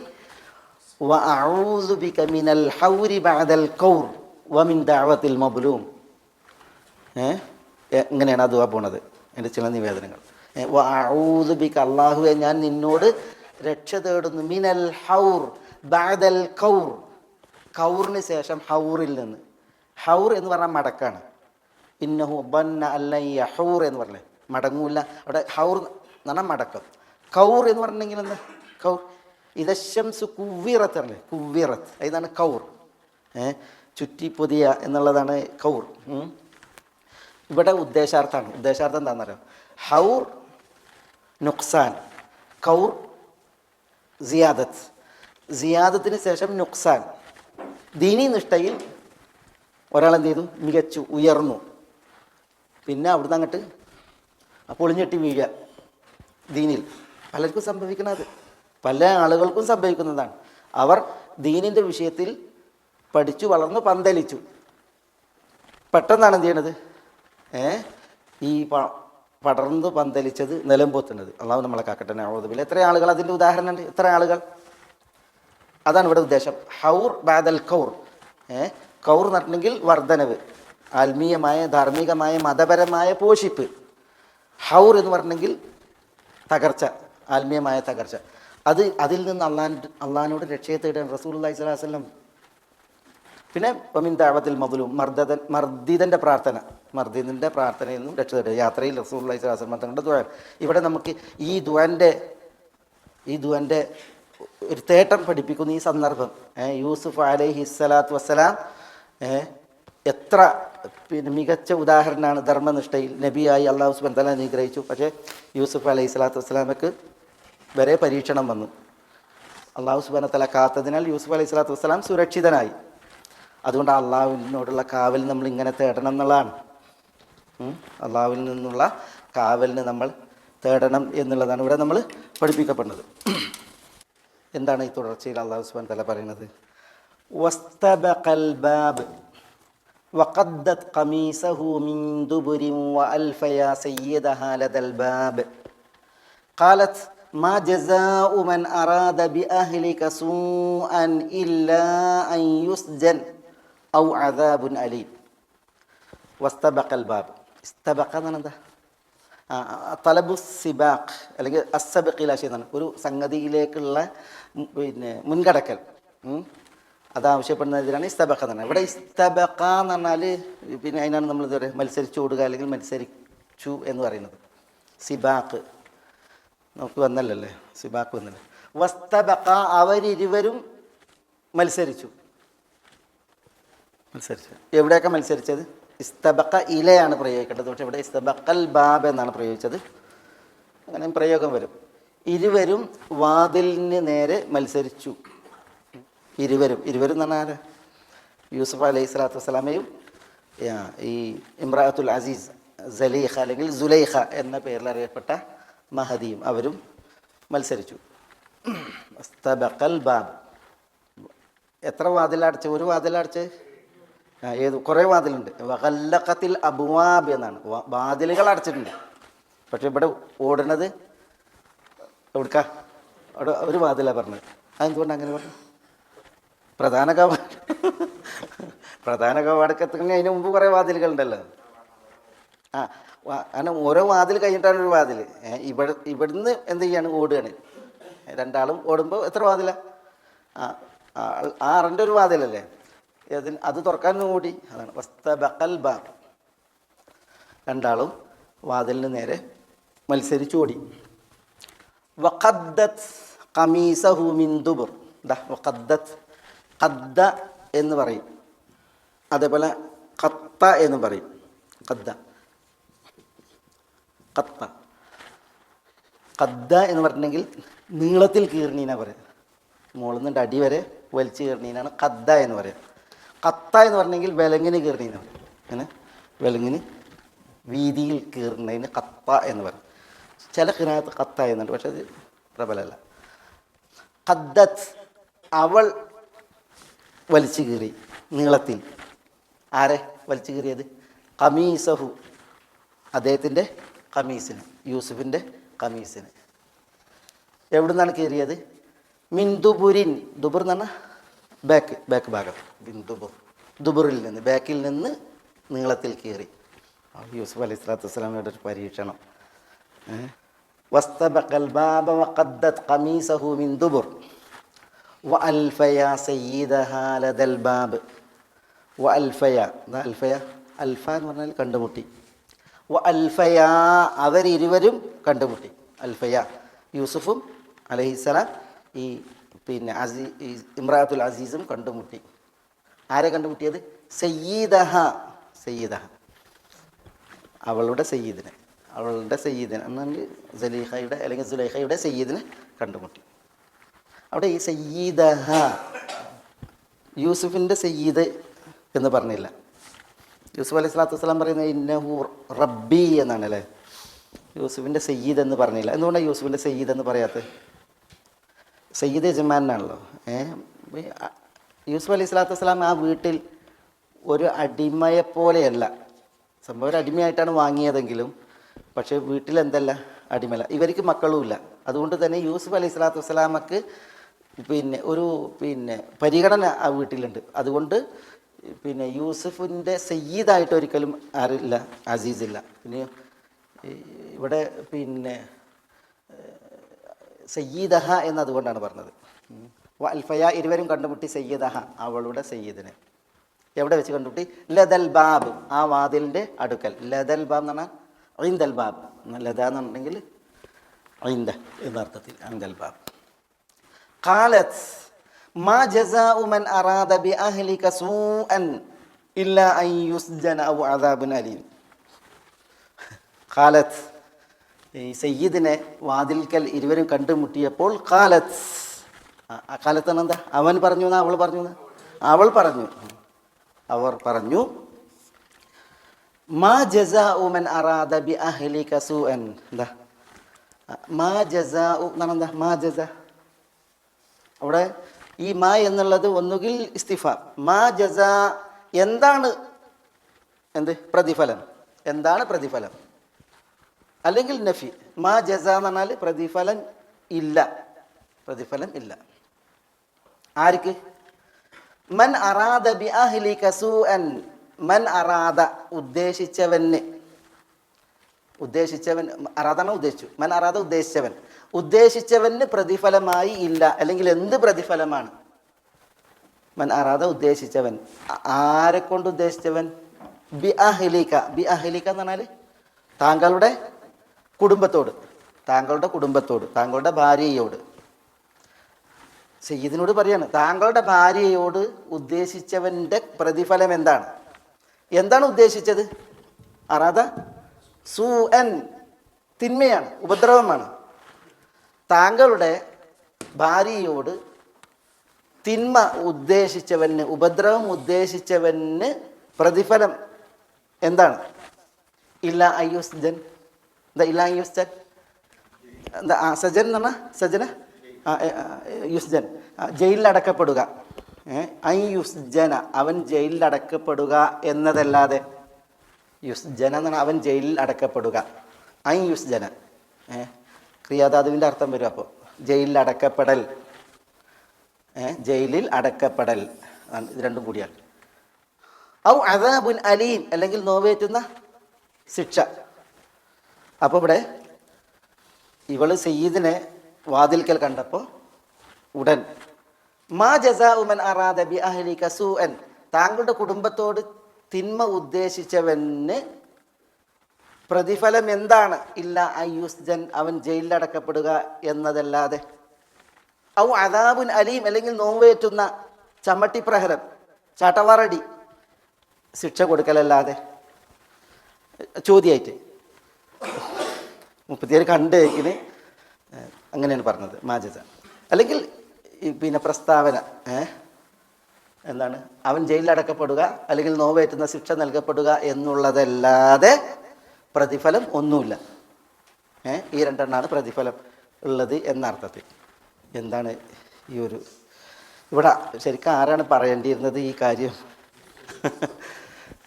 വ അഊദു ബിക മിനൽ ഹൗരി ബഅദൽ കൗർ വ മിൻ ദഅവത്തിൽ മബ്ലൂം. ഇങ്ങനെയാണ് ആ ദുആ പോണത്, എൻ്റെ ചില നിവേദനങ്ങൾ. വ അഊദു ബിക, അല്ലാഹുവേ ഞാൻ നിന്നോട് രക്ഷ തേടുന്നു, മിനൽ ഹൗർ ബഅദൽ കൗർ, കൗറിന് ശേഷം ഹൗറിൽ നിന്ന്. ഹൗർ എന്ന് പറഞ്ഞാൽ മടക്കാണ്. ഇന്നഹു ബന്ന അല്ലൻ യഹൂർ എന്ന് പറഞ്ഞേ, മടങ്ങൂല. അവിടെ ഹൗർ എന്ന് പറഞ്ഞാൽ മടക്കം. കൗർ എന്ന് പറഞ്ഞെങ്കിൽ എന്താ? കൗർ ഇദശംസു കുവ്വിറത്ത് അല്ലേ, കുവ്വിറത്ത്, ഇതാണ് കൗർ. ചുറ്റി പൊതിയ എന്നുള്ളതാണ് കൗർ. ഇവിടെ ഉദ്ദേശാർത്ഥമാണ്. ഉദ്ദേശാർത്ഥം എന്താണെന്നറിയോ? ഹൗർ നുക്സാൻ, കൗർ സിയാദത്ത്, സിയാദത്തിന് ശേഷം നുക്സാൻ. ദീനി നിഷ്ഠയിൽ ഒരാളെന്ത് ചെയ്തു? മികച്ചു, ഉയർന്നു. പിന്നെ അവിടുന്ന് അങ്ങോട്ട് പൊളിഞ്ഞെട്ടി വീഴുക ദീനിൽ. പലർക്കും സംഭവിക്കുന്നത്, പല ആളുകൾക്കും സംഭവിക്കുന്നതാണ്. അവർ ദീനിൻ്റെ വിഷയത്തിൽ പഠിച്ചു വളർന്നു പന്തലിച്ചു, പെട്ടെന്നാണ് എന്ത് ചെയ്യണത്? ഈ പടർന്ന് പന്തലിച്ചത് നിലം പൊത്തുന്നത്. അള്ളാഹു നമ്മളെ കാക്കട്ടെ. നഊദുബില്ലാഹ്. എത്ര ആളുകൾ അതിൻ്റെ ഉദാഹരണമുണ്ട്, എത്ര ആളുകൾ. അതാണ് ഇവിടെ ഉദ്ദേശം. ഹൗർ ബഅദൽ കൗർ. കൗർ നടണമെങ്കിൽ വർധനവ്, ആത്മീയമായ, ധാർമ്മികമായ, മതപരമായ പോഷിപ്പ്. ഹൗർ എന്ന് പറഞ്ഞെങ്കിൽ തകർച്ച, ആത്മീയമായ തകർച്ച. അതിൽ നിന്ന് അള്ളാഹിനോട് രക്ഷയെ തേടാൻ റസൂലുള്ളാഹി സ്വല്ലല്ലാഹു അലൈഹി വസല്ലം. പിന്നെ വമിൻ ദഅവത്തിൽ മദ്ലൂം, മർദ്ദിതൻ്റെ പ്രാർത്ഥന, മർദ്ദിതൻ്റെ പ്രാർത്ഥനയിൽ നിന്നും രക്ഷ തേടുക. യാത്രയിൽ റസൂലുള്ളാഹി സ്വല്ലല്ലാഹു അലൈഹി വസല്ലം തങ്ങളുടെ ദുആ. ഇവിടെ നമുക്ക് ഈ ദുആൻ്റെ ഒരു തേട്ടം പഠിപ്പിക്കുന്ന ഈ സന്ദർഭം. യൂസുഫ് അലൈഹി സ്വലാത്തു വസ്സലാം എത്ര പിന്നെ മികച്ച ഉദാഹരണമാണ് ധർമ്മനിഷ്ഠയിൽ. നബിയായി അള്ളാഹു സുബ്ഹാനഹു വ തആല അനുഗ്രഹിച്ചു. പക്ഷേ യൂസുഫ് അലൈഹി സ്വലാത്തു വസ്സലാമക്ക് വരെ പരീക്ഷണം വന്നു. അള്ളാഹു സുബ്ഹാനഹു വ തആല കാത്തതിനാൽ യൂസുഫ് അലൈഹി സ്വലാത്തു വസ്സലാം സുരക്ഷിതനായി. അതുകൊണ്ട് അള്ളാഹുവിനോടുള്ള കാവൽ നമ്മൾ ഇങ്ങനെ തേടണം എന്നുള്ളതാണ്. അള്ളാഹുവിൽ നിന്നുള്ള കാവലിന് നമ്മൾ തേടണം എന്നുള്ളതാണ് ഇവിടെ നമ്മൾ പഠിപ്പിക്കപ്പെടുന്നത്. എന്താണ് ഈ തുടർച്ചയിൽ അള്ളാഹു സുബ്ഹാനഹു വ തആല പറയുന്നത്? വസ്തബഖൽ ബാബ് വഖദ്ദത് ഖമീസഹു മിൻ ദുബുരിൻ വഅൽഫ യാ സയ്യിദഹാ ലദൽ ബാബ് ഖാലത് മാ ജസാഉ മൻ അറാദ ബിഅഹ്ലിക സൂഅൻ ഇല്ലാ അൻ യുസ്ജൻ ഔ അദാബുൻ അലീം. വസ്തബഖൽ ബാബ്. ഇസ്തബഖ എന്ന് പറഞ്ഞാൽ എന്താ? തലബു സിബാഖ് അല്ലെങ്കിൽ അസ്സബഖ് ഇലാ ഷൈഇൻ, ഒരു സംഗതിയിലേക്കുള്ള പിന്നെ മുൻകടക്കൽ. അതാവശ്യപ്പെടുന്നതിനാണ് ഇസ്തബഖ എന്ന് പറഞ്ഞാൽ. ഇവിടെ ഇസ്തബഖ എന്ന് പറഞ്ഞാൽ പിന്നെ അതിനാണ് നമ്മൾ എന്താ പറയുക, മത്സരിച്ചു ഓടുക അല്ലെങ്കിൽ മത്സരിച്ചു എന്ന് പറയുന്നത്. സിബാഖ് നമുക്ക് വന്നല്ലേ, സിബാഖ് വന്നല്ലേ. വസ്തബഖ, അവരിരുവരും മത്സരിച്ചു. എവിടെയൊക്കെ മത്സരിച്ചത്? ഇസ്തബഖ ഇലയാണ് പ്രയോഗിക്കേണ്ടത്, പക്ഷേ ഇവിടെ ഇസ്തബഖൽ ബാബ് എന്നാണ് പ്രയോഗിച്ചത്. അങ്ങനെ പ്രയോഗം വരും. ഇരുവരും വാതിലിന് നേരെ മത്സരിച്ചു. ഇരുവരും എന്ന് പറഞ്ഞാൽ യൂസുഫ് അലൈഹി സ്വലാത്തു വസ്സലാമയും ഈ ഇമ്രാത്തുൽ അസീസ് സലീഖ അല്ലെങ്കിൽ സുലൈഖ എന്ന പേരിൽ അറിയപ്പെട്ട മഹദിയും അവരും മത്സരിച്ചു. ബാബ്, എത്ര വാതിലടച്ച്? ഒരു വാതിലടച്ച് ഏത് കുറേ വാതിലുണ്ട്. വഖല്ലഖത്തിൽ അബ്വാബ് എന്നാണ്, വാതിലുകൾ അടച്ചിട്ടുണ്ട്. പക്ഷെ ഇവിടെ ഓടുന്നത് എവിടുക്കാ? അവിടെ ഒരു വാതിലാണ് പറഞ്ഞത്. അതെന്തുകൊണ്ട് അങ്ങനെ പറഞ്ഞു? പ്രധാന കവാടക്കത്തിന് അതിന് മുമ്പ് കുറേ വാതിലുകളുണ്ടല്ലോ. അങ്ങനെ ഓരോ വാതിൽ കഴിഞ്ഞിട്ടാണ് ഒരു വാതിൽ. ഇവിടുന്ന് എന്ത് ചെയ്യാണ്? ഓടുകയാണ്. രണ്ടാളും ഓടുമ്പോൾ എത്ര വാതിലാണ്? ആറിൻ്റെ ഒരു വാതിലല്ലേ അത് തുറക്കാൻ ഓടി. അതാണ് വസ്തബഖൽ ബാബ്. രണ്ടാളും വാതിലിന് നേരെ മത്സരിച്ചു ഓടി. വഖദ്ദത് ഖമീസഹു മിൻ ദുബുർ. വഖദ്ദത്, ഖദ്ദ എന്ന് പറയും, അതേപോലെ ഖത്ത എന്ന് പറയും. ഖദ്ദ എന്ന് പറഞ്ഞിട്ടുണ്ടെങ്കിൽ നീളത്തിൽ കീർണീന പറയാം. മുകളിൽ നിന്നിട്ട് അടി വരെ വലിച്ചു കീർണീനാണ് ഖദ്ദ എന്ന് പറയാം. ഖത്ത എന്ന് പറഞ്ഞെങ്കിൽ വിലങ്ങിന് കീർണീന പറയും. അങ്ങനെ വിലങ്ങിന് വീതിയിൽ കീറുന്നതിന് ഖത്ത എന്ന് പറയും. ചില ഖിറാഅത്ത് ഖത്ത എന്നുണ്ട്, പക്ഷെ അത് പ്രബലമല്ല. ഖദ്ദത്ത്, അവൾ വലിച്ചു കീറി നീളത്തിൽ. ആരെ വലിച്ചു കീറിയത്? ഖമീസഹു, അദ്ദേഹത്തിൻ്റെ ഖമീസിന്, യൂസുഫിൻ്റെ ഖമീസിന്. എവിടെ നിന്നാണ് കീറിയത്? മിൻ ദുബുരിൻ. ദുബുർ എന്ന് പറഞ്ഞാൽ ബാക്ക് ഭാഗം. മിൻ ദുബുർ, ദുബുറിൽ നിന്ന്, ബാക്കിൽ നിന്ന് നീളത്തിൽ കീറി. യൂസുഫ് അലൈഹി സ്വലാത്തു വസ്സലാമയുടെ ഒരു പരീക്ഷണം. വസ്തബഖൽ ബാബ വഖദ്ദത് ഖമീസഹു മിൻ ദുബുർ വഅൽഫയ സയ്യിദഹാ ലദൽ ബാബ്. വഅൽഫയ, അൽഫയ, അൽഫ എന്ന് പറഞ്ഞാൽ കണ്ടുമുട്ടി. വഅൽഫയ, അവരിരുവരും കണ്ടുമുട്ടി. അൽഫയ, യൂസുഫും അലൈഹിസ്സലാം ഈ ഇമ്രാത്തുൽ അസീസും കണ്ടുമുട്ടി. ആരെ കണ്ടുമുട്ടിയത്? സയ്യിദഹ, അവളുടെ സയ്യിദിനെ, എന്നാണ് സലീഖയുടെ അല്ലെങ്കിൽ സുലൈഖയുടെ സയ്യിദിനെ കണ്ടുമുട്ടി. അവിടെ ഈ സയ്യിദഹ, യൂസുഫിൻ്റെ സയ്യിദ് എന്ന് പറഞ്ഞില്ല. യൂസുഫ് അലൈഹി സ്വലാത്തു വസ്സലാം പറയുന്നത് ഇന്നഹു റബ്ബി എന്നാണ് അല്ലേ. യൂസുഫിൻ്റെ സയ്യിദ് എന്ന് പറഞ്ഞില്ല. എന്തുകൊണ്ടാണ് യൂസുഫിൻ്റെ സയ്യിദ് എന്ന് പറയാത്തത്? സയ്യിദ് യജമാനാണല്ലോ. യൂസുഫ് അലൈഹി സ്വലാത്തു വസ്സലാം ആ വീട്ടിൽ ഒരു അടിമയെപ്പോലെയല്ല. സംഭവം ഒരു അടിമയായിട്ടാണ് വാങ്ങിയതെങ്കിലും പക്ഷേ വീട്ടിൽ എന്തല്ല, അടിമല. ഇവർക്ക് മക്കളുമില്ല. അതുകൊണ്ട് തന്നെ യൂസുഫ് അലൈഹി സ്വലാത്തു വസ്സലാമക്ക് ഒരു പരിഗണന ആ വീട്ടിലുണ്ട്. അതുകൊണ്ട് യൂസുഫിൻ്റെ സയ്യിദായിട്ട് ഒരിക്കലും ആരില്ല, അസീസില്ല. പിന്നെ ഇവിടെ സയ്യിദഹ എന്നതുകൊണ്ടാണ് പറഞ്ഞത്. അൽഫയ, ഇരുവരും കണ്ടുമുട്ടി സയ്യിദഹ, അവളുടെ സയ്യിദിനെ. എവിടെ വെച്ച് കണ്ടുമുട്ടി? ലദൽ ബാബ്, ആ വാതിലിൻ്റെ അടുക്കൽ. ലദൽ ബാബ് എന്ന് പറഞ്ഞാൽ ഐന്ദൽ ബാബ്. ലദ എന്നുണ്ടെങ്കിൽ ഐന്ദ എന്നർത്ഥത്തിൽ, ഐന്ദൽ ബാബ്. ഖാലത്ത് മാ ജസാഉ മൻ അറാദ ബി അഹ്ലിക സൂഅൻ ഇല്ലാ അൻ യുസ്ജന ഔ അദാബുൻ അലീം. ഖാലത്ത്, ഈ സയ്യിദിനെ വാതിൽക്കൽ ഇരുവരും കണ്ടുമുട്ടിയപ്പോൾ ഖാലത്ത്, ഖാലത്ത് എന്താ? അവൻ പറഞ്ഞു എന്നാ അവൾ പറഞ്ഞു എന്നാ? അവർ പറഞ്ഞു മാ ജസാഉ മൻ അറാദ ബി അഹ്ലിക സൂഅൻ. എന്താ മാ ജസാഉ എന്നാണ്? എന്താ മാ ജസാ? അവിടെ ഈ മാ എന്നുള്ളത് ഒന്നുകിൽ ഇസ്തിഫാം. മാ ജസാ, എന്താണ് പ്രതിഫലം, എന്താണ് പ്രതിഫലം? അല്ലെങ്കിൽ നഫി. മാ ജസാ എന്ന് പറഞ്ഞാൽ പ്രതിഫലം ഇല്ല. ആർക്ക്? മൻ അറാദ ബി അഹ്ലിക സൂഅൻ. മൻ അറാദ, ഉദ്ദേശിച്ചവന്. അറാദാണ് ഉദ്ദേശിച്ചു. മൻ അറാദ, ഉദ്ദേശിച്ചവന് പ്രതിഫലമായി ഇല്ല. അല്ലെങ്കിൽ എന്ത് പ്രതിഫലമാണ്? മൻ അറാദ, ഉദ്ദേശിച്ചവൻ. ആരെ കൊണ്ട് ഉദ്ദേശിച്ചവൻ? ബി അഹ്ലിക. ബി അഹ്ലിക എന്ന് പറഞ്ഞാൽ താങ്കളുടെ കുടുംബത്തോട്, താങ്കളുടെ ഭാര്യയോട്. സയ്യിദിനോട് പറയാണ്, താങ്കളുടെ ഭാര്യയോട് ഉദ്ദേശിച്ചവൻ്റെ പ്രതിഫലം എന്താണ് ഉദ്ദേശിച്ചത്? അറാദ സൂഅൻ, തിന്മയാണ്, ഉപദ്രവമാണ്. താങ്കളുടെ ഭാര്യയോട് തിന്മ ഉദ്ദേശിച്ചവന്, ഉപദ്രവം ഉദ്ദേശിച്ചവന് പ്രതിഫലം എന്താണ്? ഇല്ല അയ്യുസ്ജൻ. എന്താ ഇല്ല അയ്യുസ്ജൻ? എന്താ സജൻ എന്ന് പറഞ്ഞാൽ സജന യുസ്ജൻ, ജയിലിലടക്കപ്പെടുക. യുസ്ജന, അവൻ ജയിലിലടക്കപ്പെടുക എന്നതല്ലാതെ. യുസ്ജന എന്ന് പറഞ്ഞാൽ അവൻ ജയിലിൽ അടക്കപ്പെടുക. യുസ്ജന ക്രിയാധാതുവിൻ്റെ അർത്ഥം വരും. അപ്പോൾ ജയിലിൽ അടക്കപ്പെടൽ, ജയിലിൽ അടക്കപ്പെടൽ, ഇത് രണ്ടും കൂടിയാണ്. ഔ അദാബുൻ അലീം, അല്ലെങ്കിൽ നോവേറ്റുന്ന ശിക്ഷ. അപ്പോൾ ഇവിടെ ഇവള് സയ്യിദിനെ വാതിൽക്കൽ കണ്ടപ്പോൾ ഉടൻ മാ ജസാഉ മൻ അറാദ ബി അഹ്ലിക സൂഅൻ, താങ്കളുടെ കുടുംബത്തോട് തിന്മ ഉദ്ദേശിച്ചവന് പ്രതിഫലം എന്താണ്? ഇല്ല അയ്യുസ്ജൻ, അവൻ ജയിലിലടക്കപ്പെടുക എന്നതല്ലാതെ. ഔ അദാബുൻ അലീം, അല്ലെങ്കിൽ നോവേറ്റുന്ന ചമ്മട്ടിപ്രഹരം, ചാട്ടവാറടി, ശിക്ഷ കൊടുക്കലല്ലാതെ. ചോദ്യമായിട്ട് മുപ്പത്തിയേഴ് കണ്ടേക്കിന് അങ്ങനെയാണ് പറഞ്ഞത് മാജസ. അല്ലെങ്കിൽ പിന്നെ പ്രസ്താവന എന്താണ്? അവൻ ജയിലിലടക്കപ്പെടുക അല്ലെങ്കിൽ നോവേറ്റുന്ന ശിക്ഷ നൽകപ്പെടുക എന്നുള്ളതല്ലാതെ പ്രതിഫലം ഒന്നുമില്ല. ഈ രണ്ടെണ്ണമാണ് പ്രതിഫലം ഉള്ളത് എന്നർത്ഥത്തിൽ. എന്താണ് ഈ ഒരു ഇവിടെ ശരിക്കും ആരാണ് പറയേണ്ടിയിരുന്നത് ഈ കാര്യം?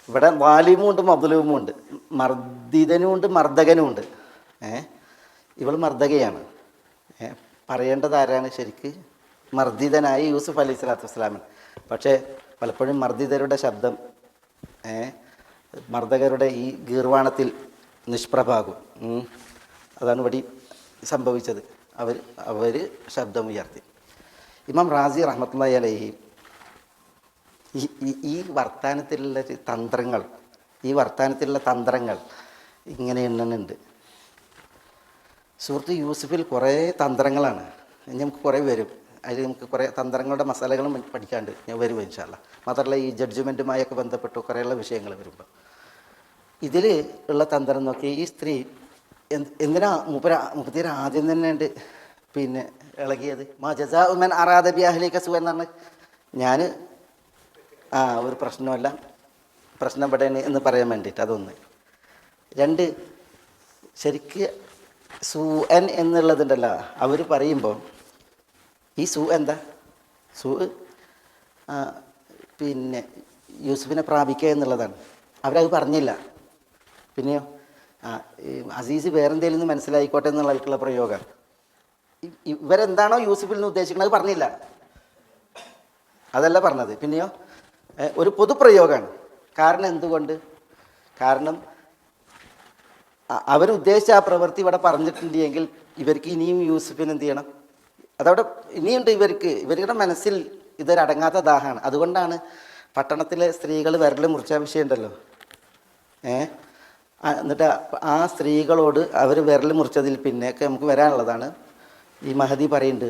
ഇവിടെ വാലിമും ഉണ്ട് മദ്ലൂമും ഉണ്ട്, മർദ്ദിതനും ഉണ്ട് മർദ്ദകനും ഉണ്ട്. ഇവൾ മർദ്ദകയാണ്. പറയേണ്ടത് ആരാണ്? ശരിക്ക് മർദ്ദിതനായ യൂസുഫ് അലൈഹി സ്വലാത്തു വസ്സലാമൻ. പക്ഷേ പലപ്പോഴും മർദ്ദിതരുടെ ശബ്ദം മർദ്ദകരുടെ ഈ ഗീർവാണത്തിൽ നിഷ്പ്രഭാകും. അതാണ് ഇവിടെ സംഭവിച്ചത്. അവർ ശബ്ദമുയർത്തി. ഇമാം റാസി റഹ്മത്തുള്ളാഹി അലൈഹി ഈ വർത്താനത്തിലുള്ള തന്ത്രങ്ങൾ ഇങ്ങനെ എണ്ണുന്നുണ്ട്. സുഹൃത്ത് യൂസുഫിൽ കുറേ തന്ത്രങ്ങളാണ്. നമുക്ക് കുറേ വരും, അതിൽ നമുക്ക് കുറേ തന്ത്രങ്ങളുടെ മസാലകളും പഠിക്കാണ്ട് ഞാൻ വരും ഇൻഷാ അല്ലാഹ്. മാത്രമല്ല ഈ ജഡ്ജ്മെൻറ്റുമായൊക്കെ ബന്ധപ്പെട്ട് കുറേയുള്ള വിഷയങ്ങൾ വരുമ്പോൾ ഇതിൽ ഉള്ള തന്ത്രം നോക്കി ഈ സ്ത്രീ എന്തിനാ മുപ്പത്തിയേഴ് ആദ്യം തന്നെ ഉണ്ട് പിന്നെ ഇളകിയത്. മാ ജസാഉ മൻ അറാദ ബി അഹ്ലിക സൂ എന്നാണ്. ഞാൻ ഒരു പ്രശ്നമല്ല, പ്രശ്നം പെടേന് എന്ന് പറയാൻ വേണ്ടിയിട്ട് അതൊന്ന്. രണ്ട്, ശരിക്ക് സൂഅൻ എന്നുള്ളതുണ്ടല്ലോ, അവർ പറയുമ്പോൾ ഈ സൂ എന്താ? സൂ പിന്നെ യൂസുഫിനെ പ്രാപിക്കുക എന്നുള്ളതാണ്. അവരത് പറഞ്ഞില്ല. പിന്നെയോ അസീസ് വേറെന്തേലും നിന്ന് മനസ്സിലായിക്കോട്ടെ എന്നുള്ളവർക്കുള്ള പ്രയോഗം. ഇവരെന്താണോ യൂസുഫിൽ നിന്ന് ഉദ്ദേശിക്കുന്നത് അത് പറഞ്ഞില്ല, അതല്ല പറഞ്ഞത്. പിന്നെയോ ഒരു പൊതുപ്രയോഗമാണ്. കാരണം എന്തുകൊണ്ട്? കാരണം അവരുദ്ദേശിച്ച ആ പ്രവൃത്തി ഇവിടെ പറഞ്ഞിട്ടുണ്ടെങ്കിൽ ഇവർക്ക് ഇനിയും യൂസുഫിന് എന്ത് ചെയ്യണം? അതവിടെ ഇനിയുണ്ട്. ഇവരുടെ മനസ്സിൽ ഇതൊരടങ്ങാത്ത ദാഹമാണ്. അതുകൊണ്ടാണ് പട്ടണത്തിലെ സ്ത്രീകൾ വിരൽ മുറിച്ച വിഷയമുണ്ടല്ലോ. എന്നിട്ട് ആ സ്ത്രീകളോട് അവർ വിരൽ മുറിച്ചതിൽ പിന്നെ ഒക്കെ നമുക്ക് വരാനുള്ളതാണ്. ഈ മഹദി പറയുന്നുണ്ട്,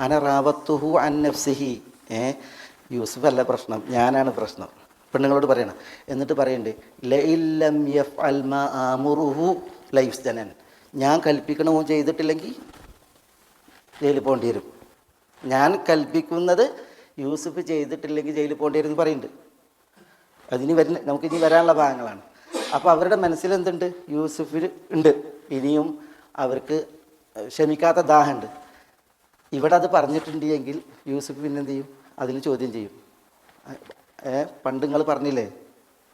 അന റാവത്തുഹു അൻ നഫ്സിഹി. യൂസുഫ് അല്ല പ്രശ്നം, ഞാനാണ് പ്രശ്നം. പെണ്ണുങ്ങളോട് പറയണം. എന്നിട്ട് പറയുന്നുണ്ട്, ലഇല്ലം യഫ്അൽ മാ ആമുറുഹു ലയുസ്ജനൻ. ഞാൻ കൽപ്പിക്കണമോ ചെയ്തിട്ടില്ലെങ്കിൽ ജയിലിൽ പോകേണ്ടി വരും. ഞാൻ കൽപ്പിക്കുന്നത് യൂസുഫ് ചെയ്തിട്ടില്ലെങ്കിൽ ജയിലിൽ പോകേണ്ടി വരും എന്ന് പറയുന്നുണ്ട്. നമുക്കിനി വരാനുള്ള ഭാഗങ്ങളാണ്. അപ്പോൾ അവരുടെ മനസ്സിലെന്തുണ്ട്? യൂസുഫിൽ ഉണ്ട് ഇനിയും അവർക്ക് ക്ഷമിക്കാത്ത ദാഹമുണ്ട്. ഇവിടെ അത് പറഞ്ഞിട്ടുണ്ടെങ്കിൽ യൂസുഫ് പിന്നെന്ത് ചെയ്യും? അതിൽ ചോദ്യം ചെയ്യും. പണ്ട് നിങ്ങൾ പറഞ്ഞില്ലേ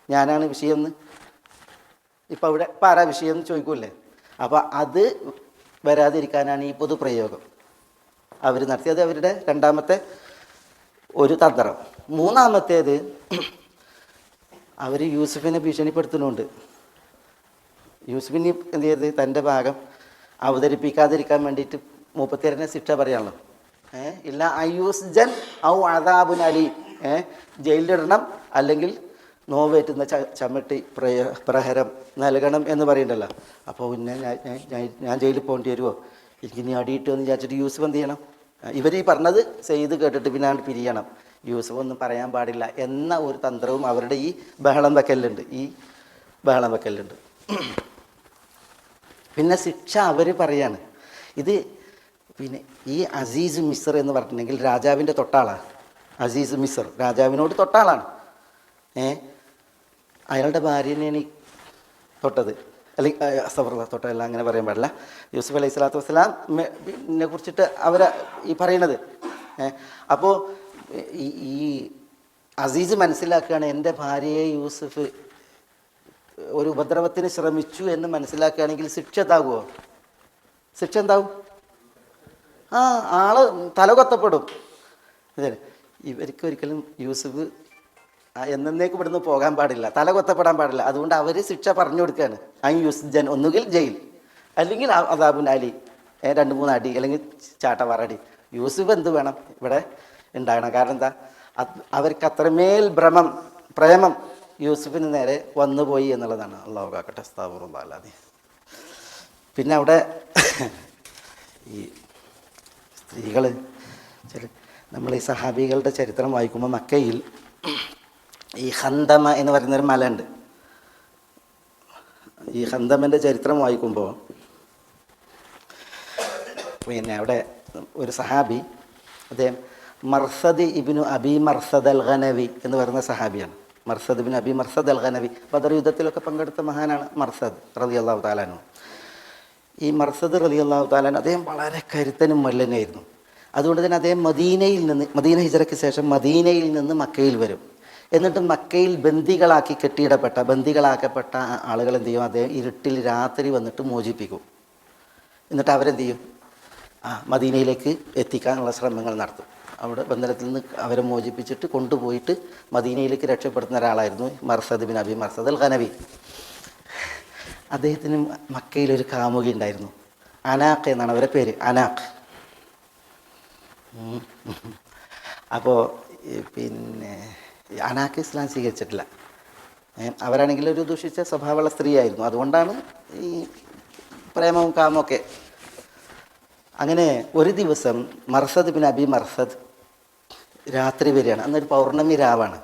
ഞാനാണ് വിഷയം എന്ന്, ഇപ്പം ആരാ വിഷയം എന്ന് ചോദിക്കൂല്ലേ? അപ്പോൾ അത് വരാതിരിക്കാനാണ് ഈ പൊതുപ്രയോഗം അവർ നടത്തിയത്. അവരുടെ രണ്ടാമത്തെ ഒരു തന്ത്രം. മൂന്നാമത്തേത്, അവർ യൂസുഫിനെ ഭീഷണിപ്പെടുത്തുന്നുണ്ട്. യൂസുഫിന് എന്ത് ചെയ്ത് തൻ്റെ ഭാഗം അവതരിപ്പിക്കാതിരിക്കാൻ വേണ്ടിയിട്ട് 37 ശിക്ഷ പറയാണല്ലോ. ഇല്ല അയ്യൂസ്ജൻ ഔ അദാബുൻ അലീം, ജയിലിലിടണം അല്ലെങ്കിൽ നോവേറ്റുന്ന ചമ്മട്ടി പ്രഹരം നൽകണം എന്ന് പറയണ്ടല്ലോ. അപ്പോൾ പിന്നെ ഞാൻ ജയിലിൽ പോകേണ്ടി വരുമോ, എനിക്ക് ഇനി അടിയിട്ടു എന്ന് വിചാരിച്ചിട്ട് യൂസുഫ് എന്ത് ചെയ്യണം? ഇവർ ഈ പറഞ്ഞത് ചെയ്ത് കേട്ടിട്ട് പിന്നെ പിരിയണം. യൂസുഫ് ഒന്നും പറയാൻ പാടില്ല എന്ന ഒരു തന്ത്രവും അവരുടെ ഈ ബഹളം വെക്കലുണ്ട്. പിന്നെ ശിക്ഷ അവർ പറയാണ്. ഇത് പിന്നെ ഈ അസീസ് മിസ്ർ എന്ന് പറഞ്ഞിട്ടുണ്ടെങ്കിൽ രാജാവിൻ്റെ തൊട്ടാളാണ്. അസീസ് മിസർ രാജാവിനോട് തൊട്ടാളാണ്. അയാളുടെ ഭാര്യനെയാണ് തൊട്ടത്, അല്ലെങ്കിൽ അസ്തഗ്ഫിറുല്ലാ, തൊട്ടല്ല, അങ്ങനെ പറയാൻ പാടില്ല. യൂസുഫ് അലൈഹി സ്വലാത്തു വസ്സലാമിനെ കുറിച്ചിട്ട് അവരെ ഈ പറയണത്. അപ്പോൾ ഈ അസീസ് മനസ്സിലാക്കുകയാണ്, എൻ്റെ ഭാര്യയെ യൂസുഫ് ഒരു ഉപദ്രവത്തിന് ശ്രമിച്ചു എന്ന് മനസ്സിലാക്കുകയാണെങ്കിൽ ശിക്ഷ എന്താകുമോ? ശിക്ഷ എന്താവും? ആള് തലകൊത്തപ്പെടും. അതെ, ഇവർക്ക് ഒരിക്കലും യൂസുഫ് എന്നേക്ക് ഇവിടുന്ന് പോകാൻ പാടില്ല, തല കൊത്തപ്പെടാൻ പാടില്ല. അതുകൊണ്ട് അവർ ശിക്ഷ പറഞ്ഞു കൊടുക്കുകയാണ്. യുസ്ജൻ, ഒന്നുകിൽ ജയിൽ, അല്ലെങ്കിൽ അദാബുൻ അലി, 2-3 അടി, അല്ലെങ്കിൽ ചാട്ടവാറടി. യൂസുഫ് എന്ത് വേണം ഇവിടെ ഉണ്ടാകണം? കാരണം എന്താ? അവർക്ക് അത്രമേൽ പ്രേമം യൂസുഫിന് നേരെ വന്നുപോയി എന്നുള്ളതാണ്. അല്ലാഹു കാക്കട്ടെ. അസ്തഗ്ഫിറുല്ലാഹ്. പിന്നെ അവിടെ ഈ സ്ത്രീകൾ, നമ്മൾ ഈ സഹാബികളുടെ ചരിത്രം വായിക്കുമ്പോൾ മക്കയിൽ ഈ ഹന്തമ എന്ന് പറയുന്നൊരു മല ഉണ്ട്. ഈ ഹന്തമൻ്റെ ചരിത്രം വായിക്കുമ്പോൾ പിന്നെ അവിടെ ഒരു സഹാബി, അദ്ദേഹം മർസദ് ഇബ്നു അബി മർസദ് അൽ ഖനവി എന്ന് പറയുന്ന സഹാബിയാണ്. മർസദ് ഇബ്നു അബി മർസദ് അൽ ഖനവി ബദർ യുദ്ധത്തിലൊക്കെ പങ്കെടുത്ത മഹാനാണ് മർസദ് റളിയല്ലാഹു തആല അൻഹു. ഈ മർസദ് റളിയല്ലാഹു തആല അൻഹു അദ്ദേഹം വളരെ കരുത്തനും മല്ലനായിരുന്നു. അതുകൊണ്ട് തന്നെ അദ്ദേഹം മദീന ഹിജ്റയ്ക്ക് ശേഷം മദീനയിൽ നിന്ന് മക്കയിൽ വരും. എന്നിട്ട് മക്കയിൽ ബന്ദികളാക്കപ്പെട്ട ആളുകൾ എന്ത് ചെയ്യും? അദ്ദേഹം ഇരുട്ടിൽ രാത്രി വന്നിട്ട് മോചിപ്പിക്കും. എന്നിട്ട് അവരെന്ത് ചെയ്യും? മദീനയിലേക്ക് എത്തിക്കാനുള്ള ശ്രമങ്ങൾ നടത്തും. അവിടെ ബന്ധനത്തിൽ നിന്ന് അവരെ മോചിപ്പിച്ചിട്ട് കൊണ്ടുപോയിട്ട് മദീനയിലേക്ക് രക്ഷപ്പെടുത്തുന്ന ഒരാളായിരുന്നു മർസദ് ബിൻ അബി മർസദ് അൽ ഖനവി. അദ്ദേഹത്തിന് മക്കയിലൊരു കാമുകി ഉണ്ടായിരുന്നു. അനാഖ് എന്നാണ് അവരുടെ പേര്, അനാഖ്. അപ്പോൾ പിന്നെ അനാഖ് ഇസ്ലാം സ്വീകരിച്ചിട്ടില്ല. അവരാണെങ്കിൽ ഒരു ദുഷിച്ച സ്വഭാവമുള്ള സ്ത്രീയായിരുന്നു. അതുകൊണ്ടാണ് ഈ പ്രേമവും കാമൊക്കെ. അങ്ങനെ ഒരു ദിവസം മർസദ് ബിൻ അബി മർസദ് രാത്രി വരികയാണ്. അന്നൊരു പൗർണമി രാവാണ്.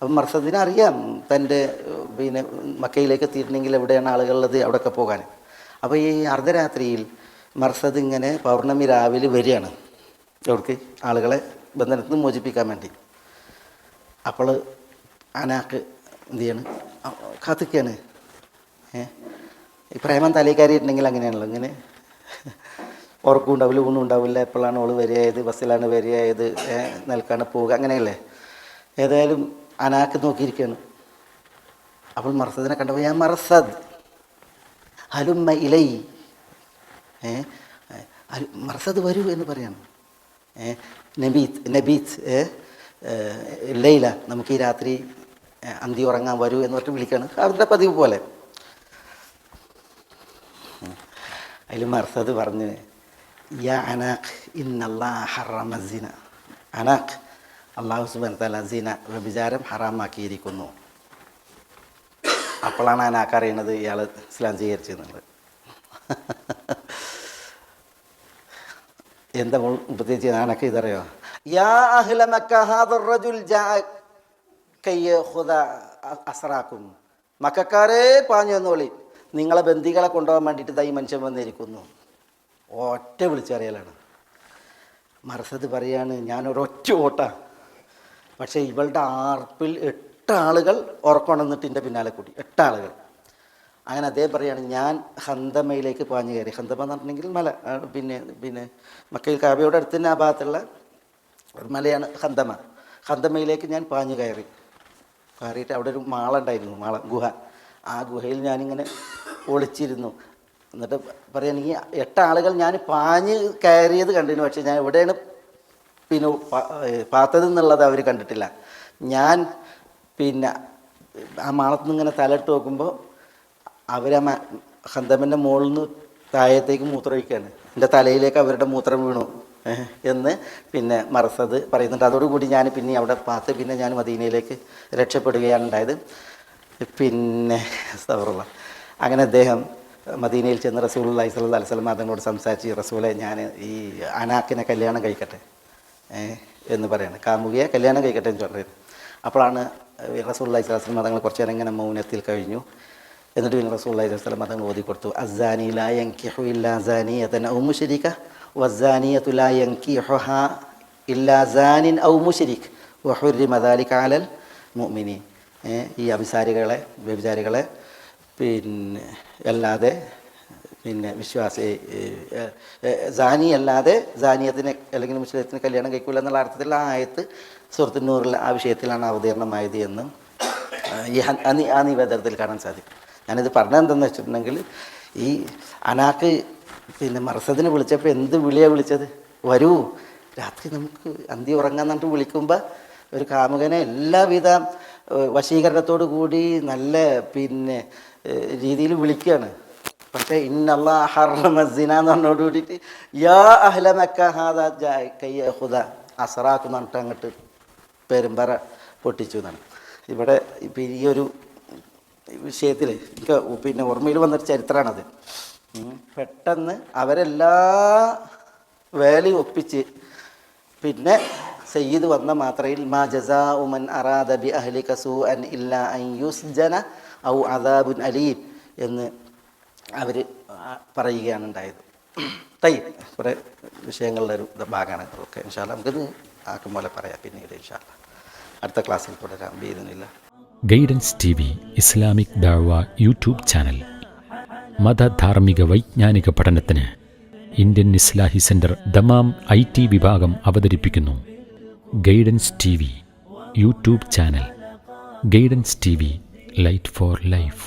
അപ്പം മർസദിനെ അറിയാം തൻ്റെ പിന്നെ മക്കയിലേക്ക് എത്തിയിട്ടുണ്ടെങ്കിൽ എവിടെയാണ് ആളുകളുള്ളത്, അവിടെയൊക്കെ പോകാൻ. അപ്പോൾ ഈ അർദ്ധരാത്രിയിൽ മർസദ് ഇങ്ങനെ പൗർണമി രാവിലെ വരികയാണ്. എവിടേക്ക്? ആളുകളെ ബന്ധനത്തിൽ നിന്ന് മോചിപ്പിക്കാൻ വേണ്ടി. അപ്പോൾ അനാക്ക് എന്ത് ചെയ്യാണ്? കാത്തിക്കുകയാണ്. ഈ പ്രേമം തലയിൽ കയറിയിട്ടുണ്ടെങ്കിൽ അങ്ങനെയാണല്ലോ, ഇങ്ങനെ ഉറക്കം ഉണ്ടാവില്ല, ഊണും ഉണ്ടാവില്ല. എപ്പോഴാണ് ഓള് വരികയത്, ബസ്സിലാണ് വരികയത്, നിൽക്കാണ് പോവുക, അങ്ങനെയല്ലേ. ഏതായാലും അനാക്ക് നോക്കിയിരിക്കുകയാണ്. അപ്പോൾ മർസദിനെ കണ്ടപ്പോൾ ഞാൻ മർസദ് ഹലുമ്മ ഇലൈ, മർസദ് വരൂ എന്ന് പറയാണ്. നബീത്ത് ലൈല, നമുക്ക് ഈ രാത്രി അന്തി ഉറങ്ങാൻ വരൂ എന്ന് പറഞ്ഞിട്ട് വിളിക്കുകയാണ്, അവരുടെ പതിവ് പോലെ. അതിൽ മർസദ് പറഞ്ഞ്, യാ അനാഖ് ഇന്നല്ലാഹ ഹറമ സിന, അനാഖ്, അല്ലാഹു സുബ്ഹാനഹു വ തആല സിന, വ്യഭിചാരം ഹറാമാക്കിയിരിക്കുന്നു. അപ്പോഴാണ് അനാഖ് അറിയണത് ഇയാൾ ഇസ്ലാം സ്വീകരിച്ചെന്നുള്ളത്. എന്താ പ്രത്യേകിച്ച് അനക്ക് ഇതറിയോ? യാ അഹ്ല മക്ക ഹാദർ റജുൽ ജാഅ കയ്യഖുദ അസ്റാക്കും, മക്കക്കാരെ പാഞ്ഞു എന്നോളി, നിങ്ങളെ ബന്ദികളെ കൊണ്ടുപോകാൻ വേണ്ടിയിട്ട് ഈ മനുഷ്യൻ വന്നിരിക്കുന്നു. ഒറ്റ വിളിച്ചറിയലാണ്. മർസദ് പറയാണ്, ഞാനൊരൊറ്റ ഓട്ടാ, പക്ഷേ ഇവളുടെ ആർപ്പിൽ 8 ആളുകൾ ഉറക്കൊണന്നിട്ട് എൻ്റെ പിന്നാലെ കൂടി, 8 ആളുകൾ. അങ്ങനെ അദ്ദേഹം പറയുകയാണ്, ഞാൻ ഹന്തമയിലേക്ക് പാഞ്ഞു കയറി. ഹന്തമ എന്ന് പറഞ്ഞിട്ടുണ്ടെങ്കിൽ മല, പിന്നെ മക്കയിൽ കാബയുടെ അടുത്ത് തന്നെ ആ ഭാഗത്തുള്ള ഒരു മലയാണ് ഹന്തമ. ഹന്തമയിലേക്ക് ഞാൻ പാഞ്ഞു കയറിയിട്ട് അവിടെ ഒരു മാള ഉണ്ടായിരുന്നു, ഗുഹ. ആ ഗുഹയിൽ ഞാനിങ്ങനെ ഒളിച്ചിരുന്നു. എന്നിട്ട് പറയാൻ, ഈ 8 ആളുകൾ ഞാൻ പാഞ്ഞ് കയറിയത് കണ്ടിരുന്നു, പക്ഷേ ഞാൻ എവിടെയാണ് പിന്നെ പാത്തതെന്നുള്ളത് അവർ കണ്ടിട്ടില്ല. ഞാൻ പിന്നെ ആ മാളത്തുനിന്ന് ഇങ്ങനെ തലയിട്ട് നോക്കുമ്പോൾ അവരാ ഹന്തമൻ്റെ മുകളിൽ നിന്ന് താഴത്തേക്ക് മൂത്രമൊഴിക്കുകയാണ്. എൻ്റെ തലയിലേക്ക് അവരുടെ മൂത്രം വീണു എന്ന് പിന്നെ മർസദ് പറയുന്നുണ്ട്. അതോടുകൂടി ഞാൻ പിന്നെ അവിടെ പാത്ത് പിന്നെ ഞാൻ മദീനയിലേക്ക് രക്ഷപ്പെടുകയാണ് ഉണ്ടായത്. പിന്നെ അസ്തഗ്ഫിറുല്ലാഹ്. അങ്ങനെ അദ്ദേഹം മദീനയിൽ ചെന്ന് റസൂലുള്ളാഹി സ്വല്ലല്ലാഹു അലൈഹി വസല്ലം അതിനോട് സംസാരിച്ച്, റസൂലെ ഞാൻ ഈ അനാക്കിനെ കല്യാണം കഴിക്കട്ടെ എന്ന് പറയാണ്, കാമുകിയെ കല്യാണം കഴിക്കട്ടെ എന്ന് പറയുന്നത്. അപ്പോഴാണ് റസൂലുള്ളാഹി സ്വല്ലല്ലാഹു അലൈഹി വസല്ലം തങ്ങൾ കുറച്ച് നേരം ഇങ്ങനെ മൗനത്തിൽ കഴിഞ്ഞു. എന്നിട്ട് പിന്നെ റസൂലുള്ളാഹി സ്വല്ലല്ലാഹു അലൈഹി വസല്ലം തങ്ങൾ ഓതി കൊടുത്തു, അസ്സാനി ലാ യൻകിഹു ഇല്ലാ സാനിയതൻ ഔ മുശ്രിക വസ്സാനിയതു ലാ യൻകിഹുഹാ ഇല്ലാ സാനിൻ ഔ മുശ്രിക് വഹുരിമ ദാലിക അലൽ മുഅ്മിനീൻ. ഈ വ്യഭിചാരികളെ പിന്നെ അല്ലാതെ പിന്നെ സാനി അല്ലാതെ സാനിയത്തിനെ അല്ലെങ്കിൽ മുസ്ലിമത്തിനെ കല്യാണം കഴിക്കില്ല എന്നുള്ള അർത്ഥത്തിലുള്ള ആയത്ത് സൂറത്തുൻ നൂറിൽ ആ വിഷയത്തിലാണ് അവതീർണമായത് എന്നും ആ നിവേദനത്തിൽ കാണാൻ സാധിക്കും. ഞാനിത് പറഞ്ഞതെന്തെന്ന് വെച്ചിട്ടുണ്ടെങ്കിൽ, ഈ അനാക്ക് പിന്നെ മർസദിനെ വിളിച്ചപ്പോൾ എന്ത് വിളിയാണ് വിളിച്ചത്? വരൂ, രാത്രി നമുക്ക് അന്തി ഉറങ്ങാൻ എന്നിട്ട് വിളിക്കുമ്പോൾ ഒരു കാമുകനെ എല്ലാവിധ വശീകരണത്തോടു കൂടി നല്ല പിന്നെ രീതിയിൽ വിളിക്കുകയാണ്. പക്ഷേ ഇന്നല്ലാഹ ഹറമ സിന എന്ന് പറഞ്ഞോട് കൂടിയിട്ട് യാ അഹ്ല മക്ക ഹാദാ കയ്യഹുദ അസറാക്ക് എന്ന് പറഞ്ഞിട്ട് അങ്ങോട്ട് പെരുമ്പറ പൊട്ടിച്ചു എന്നാണ്. ഇവിടെ ഇപ്പം ഈ ഒരു വിഷയത്തിൽ എനിക്ക് പിന്നെ ഓർമ്മയിൽ വന്നൊരു ചരിത്രമാണത്. പെട്ടെന്ന് അവരെല്ലാ വേലയും ഒപ്പിച്ച് പിന്നെ സയ്യിദ് വന്ന മാത്രയിൽ മാ ജസാഉ മൻ അറാദ ബി അഹ്ലിക സൂഅൻ ഇല്ലാ അൻ യുസ്ജന ഔ അദാബുൻ അലീം എന്ന് അവർ പറയുകയാണ് ഉണ്ടായത്. കുറേ വിഷയങ്ങളുടെ ഒരു ഭാഗമാണ് അതൊക്കെ. ഇൻഷാ അല്ലാഹ് നമുക്കിത് ആക്കും പോലെ പറയാം പിന്നീട് ഇൻഷാ അല്ലാഹ് അടുത്ത ക്ലാസ്സിൽ തുടരാം ബിഇദ്നില്ലാഹ്. ഗൈഡൻസ് TV ഇസ്ലാമിക് ദഅവ യൂട്യൂബ് ചാനൽ. മതധാർമ്മിക വൈജ്ഞാനിക പഠനത്തിന് Indian Islahi centre Dammam IT വിഭാഗം അവതരിപ്പിക്കുന്നു guidance TV YouTube channel. Guidance TV, light for life.